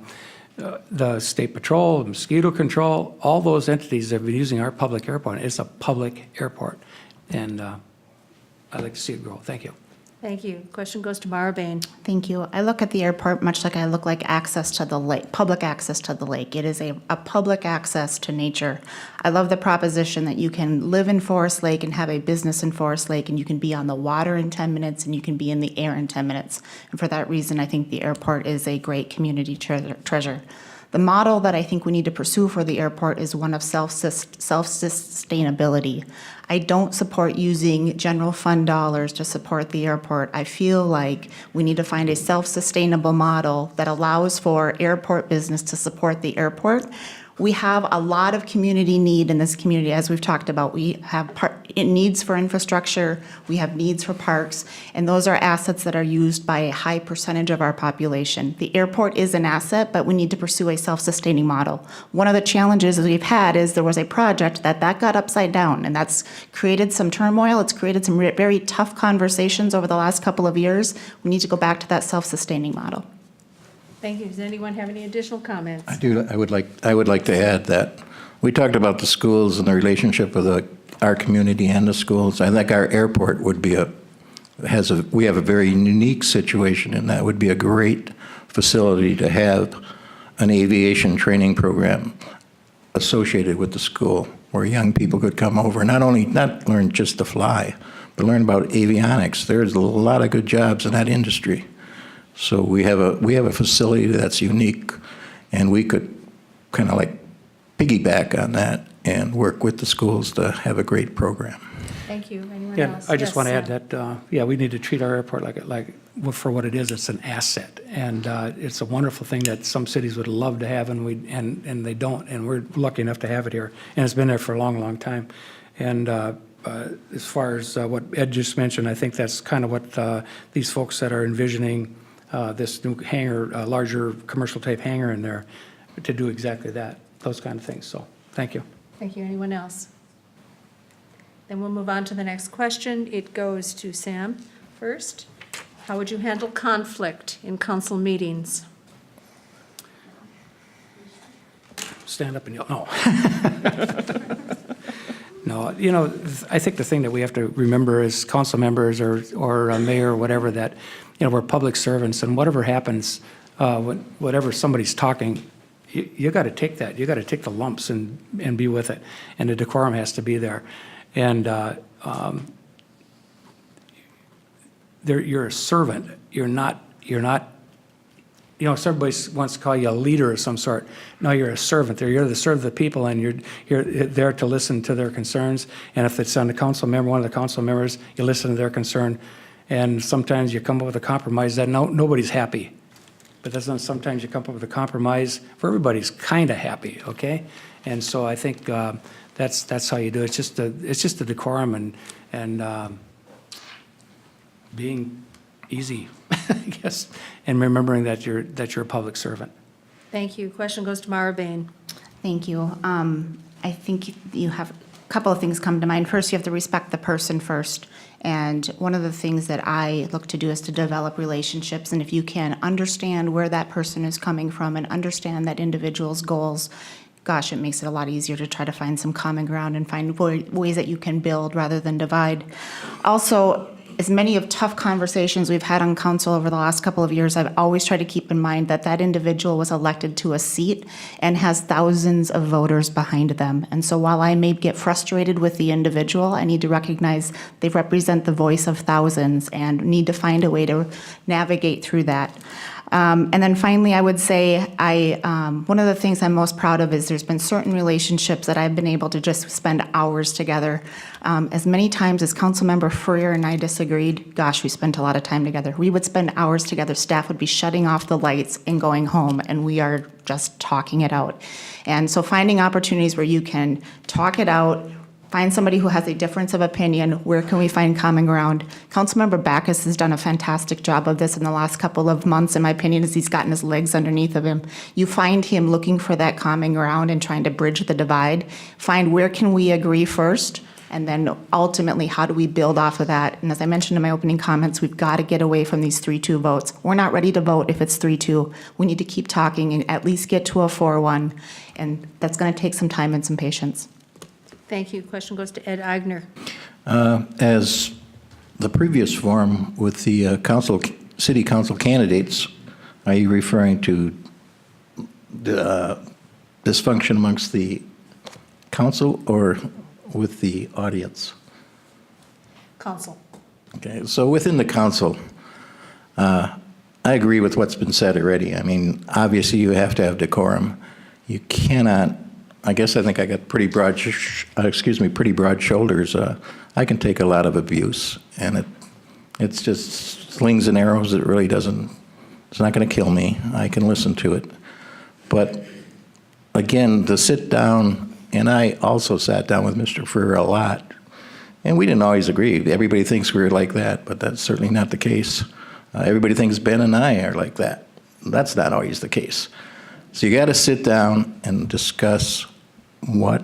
State Patrol, Mosquito Control, all those entities have been using our public airport. It's a public airport, and I'd like to see it grow. Thank you. Thank you. Question goes to Mara Bain. Thank you. I look at the airport much like I look like access to the lake, public access to the lake. It is a public access to nature. I love the proposition that you can live in Forest Lake and have a business in Forest Lake, and you can be on the water in 10 minutes, and you can be in the air in 10 minutes. And for that reason, I think the airport is a great community treasure. The model that I think we need to pursue for the airport is one of self-sustainability. I don't support using general fund dollars to support the airport. I feel like we need to find a self-sustainable model that allows for airport business to support the airport. We have a lot of community need in this community, as we've talked about. We have needs for infrastructure, we have needs for parks, and those are assets that are used by a high percentage of our population. The airport is an asset, but we need to pursue a self-sustaining model. One of the challenges that we've had is there was a project that got upside down, and that's created some turmoil. It's created some very tough conversations over the last couple of years. We need to go back to that self-sustaining model. Thank you. Does anyone have any additional comments? I do. I would like to add that we talked about the schools and the relationship with our community and the schools. I think our airport would be we have a very unique situation, and that would be a great facility to have an aviation training program associated with the school, where young people could come over, not learn just to fly, but learn about avionics. There's a lot of good jobs in that industry. So we have a facility that's unique, and we could kind of like piggyback on that and work with the schools to have a great program. Thank you. Anyone Yeah, else? I just Yes, want to add Sam. that, we need to treat our airport like for what it is. It's an asset, and it's a wonderful thing that some cities would love to have, and they don't, and we're lucky enough to have it here, and it's been there for a long, long time. And as far as what Ed just mentioned, I think that's kind of what these folks that are envisioning this new hangar, larger commercial type hangar in there, to do exactly that, those kind of things. So, thank you. Thank you. Anyone else? Then we'll move on to the next question. It goes to Sam first. How would you handle conflict in council meetings? Stand up and yell, no. No, I think the thing that we have to remember as council members or a mayor or whatever, that, we're public servants, and whatever happens, whatever somebody's talking, you got to take that. You got to take the lumps and be with it, and the decorum has to be there. And you're a servant. You're not. Everybody wants to call you a leader of some sort. No, you're a servant. You're to serve the people, and you're there to listen to their concerns. And if it's on the council member, one of the council members, you listen to their concern. And sometimes you come up with a compromise that nobody's happy. But sometimes you come up with a compromise where everybody's kind of happy, okay? And so I think that's how you do it. It's just the decorum and being easy, I guess, and remembering that you're a public servant. Thank you. Question goes to Mara Bain. Thank you. I think you have a couple of things come to mind. First, you have to respect the person first. And one of the things that I look to do is to develop relationships. And if you can understand where that person is coming from and understand that individual's goals, gosh, it makes it a lot easier to try to find some common ground and find ways that you can build rather than divide. Also, as many of tough conversations we've had on council over the last couple of years, I've always tried to keep in mind that that individual was elected to a seat and has thousands of voters behind them. And so while I may get frustrated with the individual, I need to recognize they represent the voice of thousands and need to find a way to navigate through that. And then finally, I would say one of the things I'm most proud of is there's been certain relationships that I've been able to just spend hours together. As many times as Councilmember Furrier and I disagreed, gosh, we spent a lot of time together. We would spend hours together. Staff would be shutting off the lights and going home, and we are just talking it out. And so finding opportunities where you can talk it out, find somebody who has a difference of opinion. Where can we find common ground? Councilmember Backus has done a fantastic job of this in the last couple of months, in my opinion, as he's gotten his legs underneath of him. You find him looking for that common ground and trying to bridge the divide. Find where can we agree first, and then ultimately, how do we build off of that? And as I mentioned in my opening comments, we've got to get away from these 3-2 votes. We're not ready to vote if it's 3-2. We need to keep talking and at least get to a 4-1, and that's going to take some time and some patience. Thank you. Question goes to Ed Eigner. As the previous forum with the city council candidates, are you referring to dysfunction amongst the council or with the audience? Council. Okay, so within the council, I agree with what's been said already. I mean, obviously you have to have decorum. You cannot, I guess I think I got pretty broad shoulders. I can take a lot of abuse, and it's just slings and arrows. It really doesn't, it's not going to kill me. I can listen to it. But again, to sit down, and I also sat down with Mr. Furrier a lot, and we didn't always agree. Everybody thinks we're like that, but that's certainly not the case. Everybody thinks Ben and I are like that. That's not always the case. So you got to sit down and discuss what,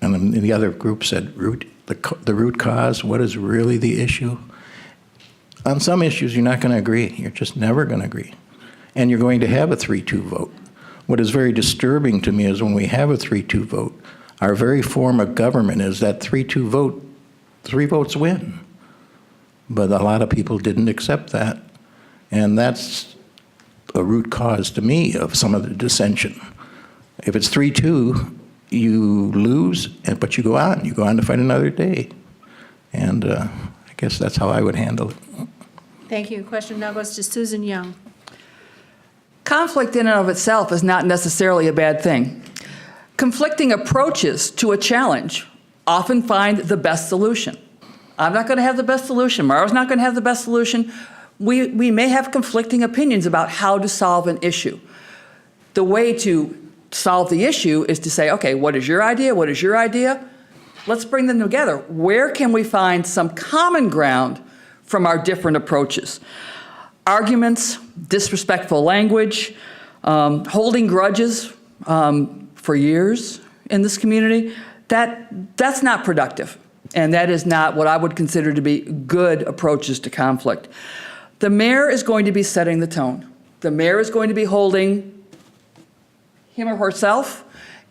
and then the other group said the root cause, what is really the issue? On some issues, you're not going to agree. You're just never going to agree. And you're going to have a 3-2 vote. What is very disturbing to me is when we have a 3-2 vote, our very form of government is that 3-2 vote, 3 votes win. But a lot of people didn't accept that. And that's a root cause to me of some of the dissension. If it's 3-2, you lose, but you go on to fight another day. And I guess that's how I would handle it. Thank you. Question now goes to Susan Young. Conflict in and of itself is not necessarily a bad thing. Conflicting approaches to a challenge often find the best solution. I'm not going to have the best solution. Mara's not going to have the best solution. We may have conflicting opinions about how to solve an issue. The way to solve the issue is to say, okay, what is your idea? What is your idea? Let's bring them together. Where can we find some common ground from our different approaches? Arguments, disrespectful language, holding grudges for years in this community, that's not productive. And that is not what I would consider to be good approaches to conflict. The mayor is going to be setting the tone. The mayor is going to be holding him or herself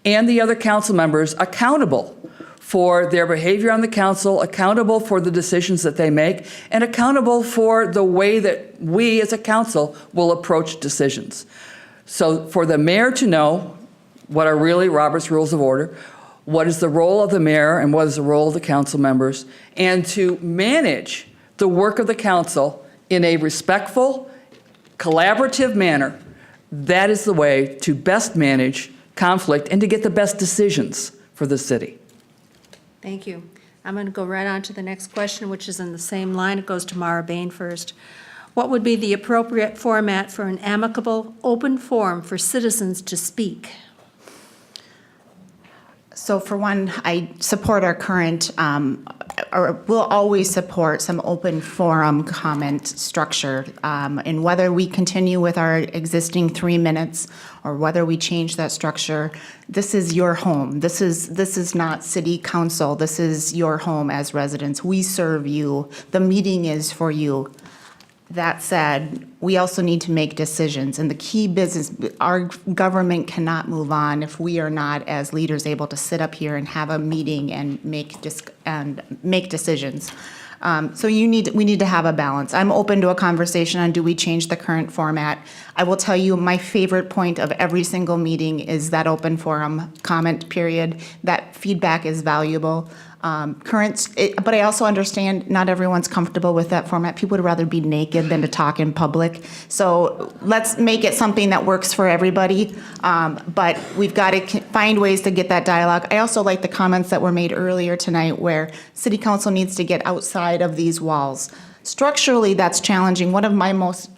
and the other council members accountable for their behavior on the council, accountable for the decisions that they make, and accountable for the way that we as a council will approach decisions. So for the mayor to know what are really Robert's Rules of Order, what is the role of the mayor and what is the role of the council members, and to manage the work of the council in a respectful, collaborative manner, that is the way to best manage conflict and to get the best decisions for the city. Thank you. I'm going to go right on to the next question, which is in the same line. It goes to Mara Bain first. What would be the appropriate format for an amicable, open forum for citizens to speak? So for one, I support our current, or will always support some open forum comment structure. And whether we continue with our existing 3 minutes or whether we change that structure, this is your home. This is not city council. This is your home as residents. We serve you. The meeting is for you. That said, we also need to make decisions, and the key business, our government cannot move on if we are not, as leaders, able to sit up here and have a meeting and make decisions. So we need to have a balance. I'm open to a conversation on do we change the current format. I will tell you my favorite point of every single meeting is that open forum comment period. That feedback is valuable. But I also understand not everyone's comfortable with that format. People would rather be naked than to talk in public. So let's make it something that works for everybody. But we've got to find ways to get that dialogue. I also like the comments that were made earlier tonight where City Council needs to get outside of these walls. Structurally, that's challenging. One of my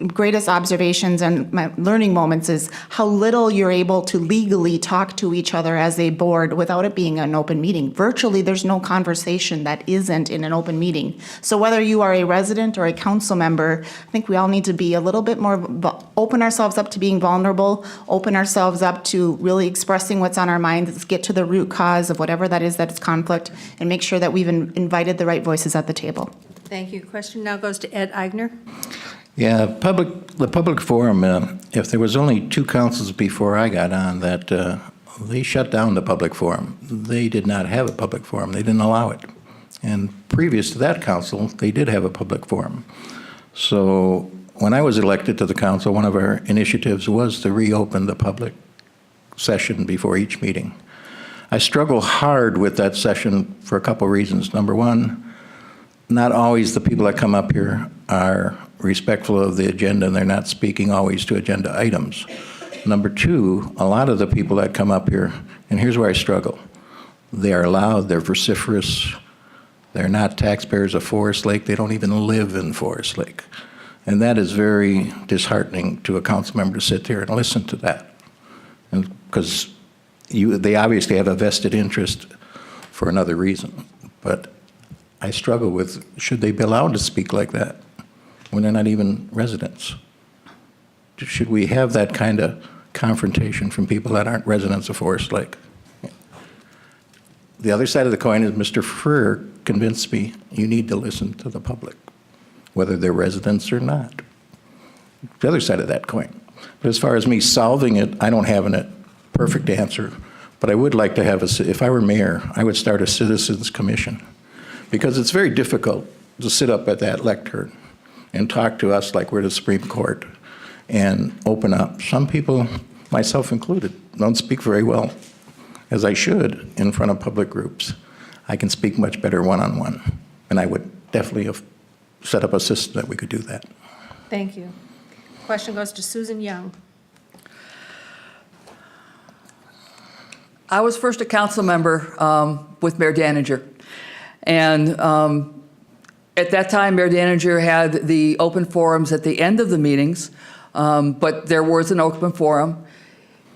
greatest observations and my learning moments is how little you're able to legally talk to each other as a board without it being an open meeting. Virtually, there's no conversation that isn't in an open meeting. So whether you are a resident or a council member, I think we all need to be a little bit more, open ourselves up to being vulnerable, open ourselves up to really expressing what's on our minds. Let's get to the root cause of whatever that is that's conflict and make sure that we've invited the right voices at the table. Thank you. Question now goes to Ed Eigner. Yeah, the public forum, if there was only two councils before I got on that they shut down the public forum. They did not have a public forum. They didn't allow it. And previous to that council, they did have a public forum. So when I was elected to the council, one of our initiatives was to reopen the public session before each meeting. I struggle hard with that session for a couple reasons. Number one, not always the people that come up here are respectful of the agenda, and they're not speaking always to agenda items. Number two, a lot of the people that come up here, and here's where I struggle, they are loud, they're vociferous, they're not taxpayers of Forest Lake, they don't even live in Forest Lake. And that is very disheartening to a council member to sit there and listen to that. And because they obviously have a vested interest for another reason. But I struggle with, should they be allowed to speak like that when they're not even residents? Should we have that kind of confrontation from people that aren't residents of Forest Lake? The other side of the coin is Mr. Freer convinced me you need to listen to the public, whether they're residents or not. The other side of that coin. But as far as me solving it, I don't have a perfect answer. But I would like to have if I were mayor, I would start a citizens commission. Because it's very difficult to sit up at that lectern and talk to us like we're the Supreme Court and open up. Some people, myself included, don't speak very well, as I should, in front of public groups. I can speak much better one-on-one, and I would definitely have set up a system that we could do that. Thank you. Question goes to Susan Young. I was first a council member with Mayor Daninger. And at that time, Mayor Daninger had the open forums at the end of the meetings, but there was an open forum.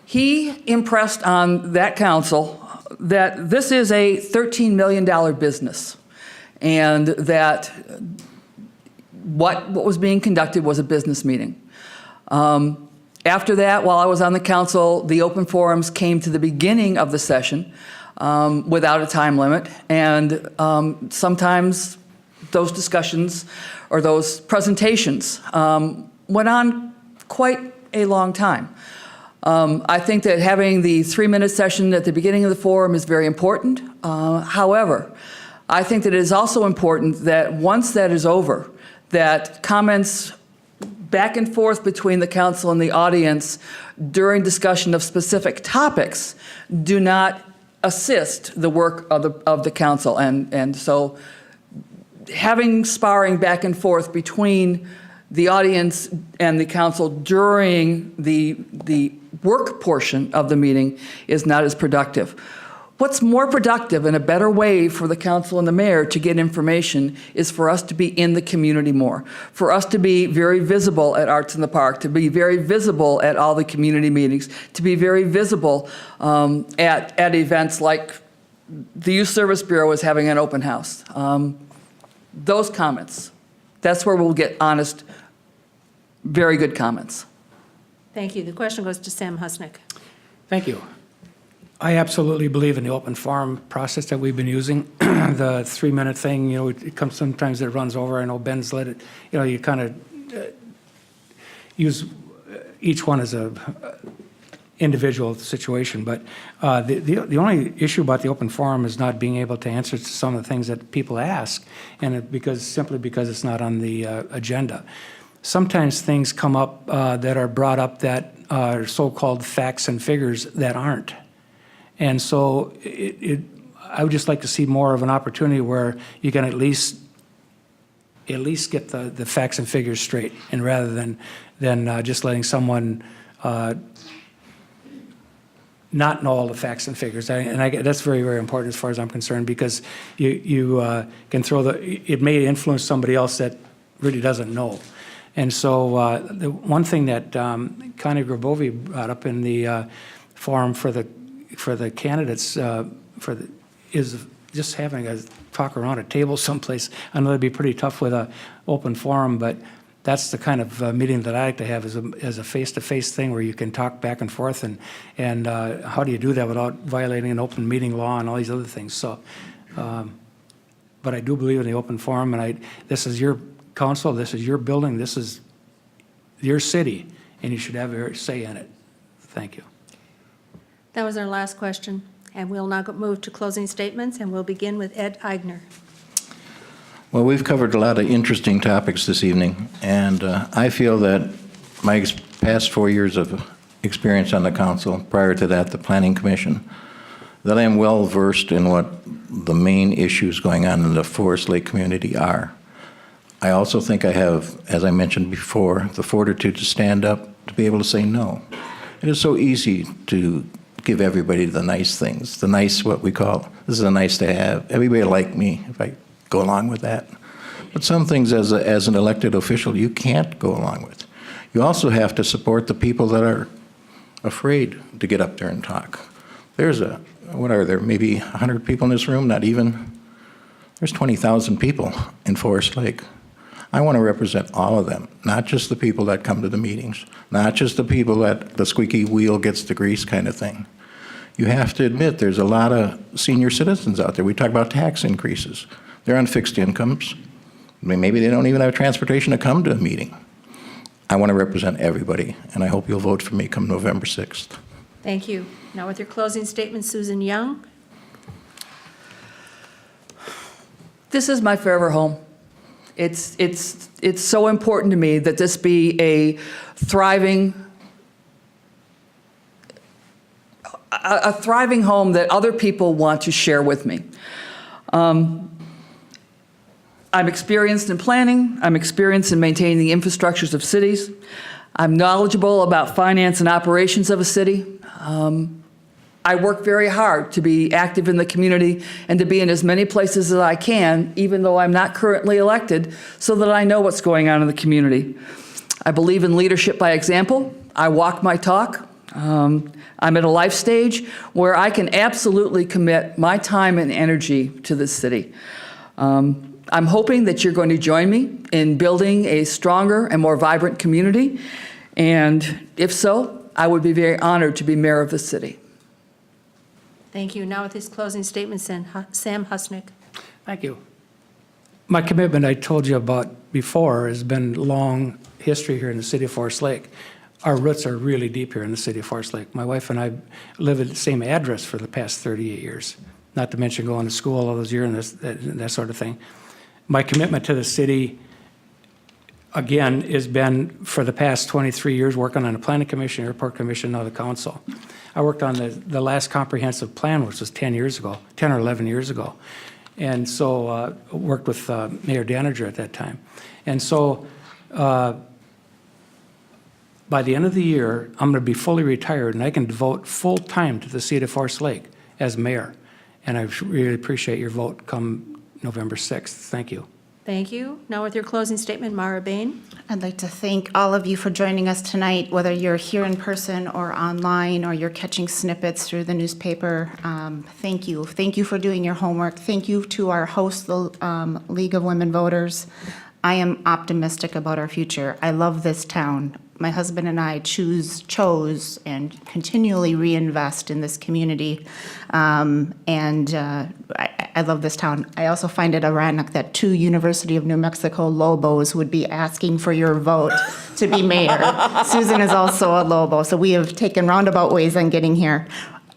He impressed on that council that this is a $13 million business, and that what was being conducted was a business meeting. After that, while I was on the council, the open forums came to the beginning of the session without a time limit, and sometimes those discussions or those presentations went on quite a long time. I think that having the 3-minute session at the beginning of the forum is very important. However, I think that it is also important that once that is over, that comments back and forth between the council and the audience during discussion of specific topics do not assist the work of the council. And so having sparring back and forth between the audience and the council during the work portion of the meeting is not as productive. What's more productive and a better way for the council and the mayor to get information is for us to be in the community more, for us to be very visible at Arts in the Park, to be very visible at all the community meetings, to be very visible at events like the Youth Service Bureau is having an open house. Those comments, that's where we'll get honest, very good comments. Thank you. The question goes to Sam Husnick. Thank you. I absolutely believe in the open forum process that we've been using. The 3-minute thing, you know, it comes, sometimes it runs over. I know Ben's let it, you know, you kind of use each one as a individual situation. But the only issue about the open forum is not being able to answer to some of the things that people ask, and simply because it's not on the agenda. Sometimes things come up that are brought up that are so-called facts and figures that aren't. And so I would just like to see more of an opportunity where you can at least get the facts and figures straight, and rather than just letting someone not know all the facts and figures. That's very, very important as far as I'm concerned, because you can it may influence somebody else that really doesn't know. And so the one thing that Connie Grabovi brought up in the forum for the candidates is just having a talk around a table someplace. I know it'd be pretty tough with an open forum, but that's the kind of meeting that I like to have, as a face-to-face thing where you can talk back and forth, and how do you do that without violating an open meeting law and all these other things. So, but I do believe in the open forum, and this is your council, this is your building, this is your city, and you should have a say in it. Thank you. That was our last question, and we'll now move to closing statements, and we'll begin with Ed Eigner. Well, we've covered a lot of interesting topics this evening, and I feel that my past 4 years of experience on the council, prior to that, the Planning Commission, that I am well versed in what the main issues going on in the Forest Lake community are. I also think I have, as I mentioned before, the fortitude to stand up, to be able to say no. It is so easy to give everybody the nice things, the nice, what we call, this is a nice to have. Everybody like me, if I go along with that. But some things as an elected official you can't go along with. You also have to support the people that are afraid to get up there and talk. What are there, maybe 100 people in this room? Not even. There's 20,000 people in Forest Lake. I want to represent all of them, not just the people that come to the meetings, not just the people that the squeaky wheel gets the grease kind of thing. You have to admit there's a lot of senior citizens out there. We talk about tax increases. They're on fixed incomes. Maybe they don't even have transportation to come to a meeting. I want to represent everybody, and I hope you'll vote for me come November 6th. Thank you. Now with your closing statement, Susan Young. This is my forever home. It's so important to me that this be a thriving home that other people want to share with me. I'm experienced in planning. I'm experienced in maintaining the infrastructures of cities. I'm knowledgeable about finance and operations of a city. I work very hard to be active in the community and to be in as many places as I can, even though I'm not currently elected, so that I know what's going on in the community. I believe in leadership by example. I walk my talk. I'm at a life stage where I can absolutely commit my time and energy to this city. I'm hoping that you're going to join me in building a stronger and more vibrant community, and if so, I would be very honored to be mayor of the city. Thank you. Now with his closing statement, Sam Husnick. Thank you. My commitment I told you about before has been long history here in the city of Forest Lake. Our roots are really deep here in the city of Forest Lake. My wife and I live at the same address for the past 38 years, not to mention going to school all those years and that sort of thing. My commitment to the city, again, has been for the past 23 years working on the Planning Commission, Airport Commission, now the council. I worked on the last comprehensive plan, which was 10 or 11 years ago. And so worked with Mayor Danager at that time. And so by the end of the year, I'm going to be fully retired, and I can devote full time to the city of Forest Lake as mayor. And I really appreciate your vote come November 6th. Thank you. Thank you. Now with your closing statement, Mara Bain. I'd like to thank all of you for joining us tonight, whether you're here in person or online, or you're catching snippets through the newspaper. Thank you. Thank you for doing your homework. Thank you to our host, the League of Women Voters. I am optimistic about our future. I love this town. My husband and I chose and continually reinvest in this community. I love this town. I also find it ironic that 2 University of New Mexico Lobos would be asking for your vote to be mayor. Susan is also a Lobo, so we have taken roundabout ways on getting here.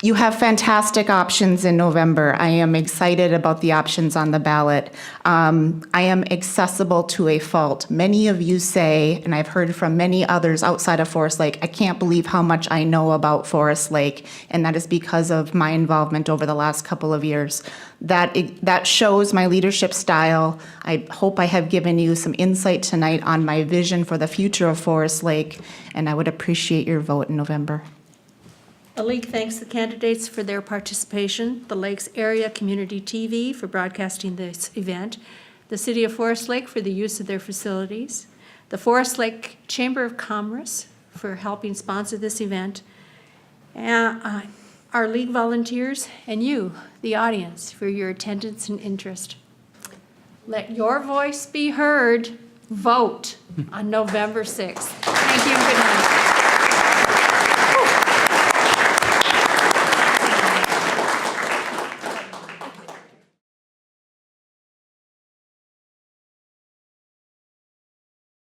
You have fantastic options in November. I am excited about the options on the ballot. I am accessible to a fault. Many of you say, and I've heard from many others outside of Forest Lake, I can't believe how much I know about Forest Lake, and that is because of my involvement over the last couple of years. That shows my leadership style. I hope I have given you some insight tonight on my vision for the future of Forest Lake, and I would appreciate your vote in November. The League thanks the candidates for their participation, the Lakes Area Community TV for broadcasting this event, the City of Forest Lake for the use of their facilities, the Forest Lake Chamber of Commerce for helping sponsor this event, and our League volunteers, and you, the audience, for your attendance and interest. Let your voice be heard. Vote on November 6th. Thank you and good night.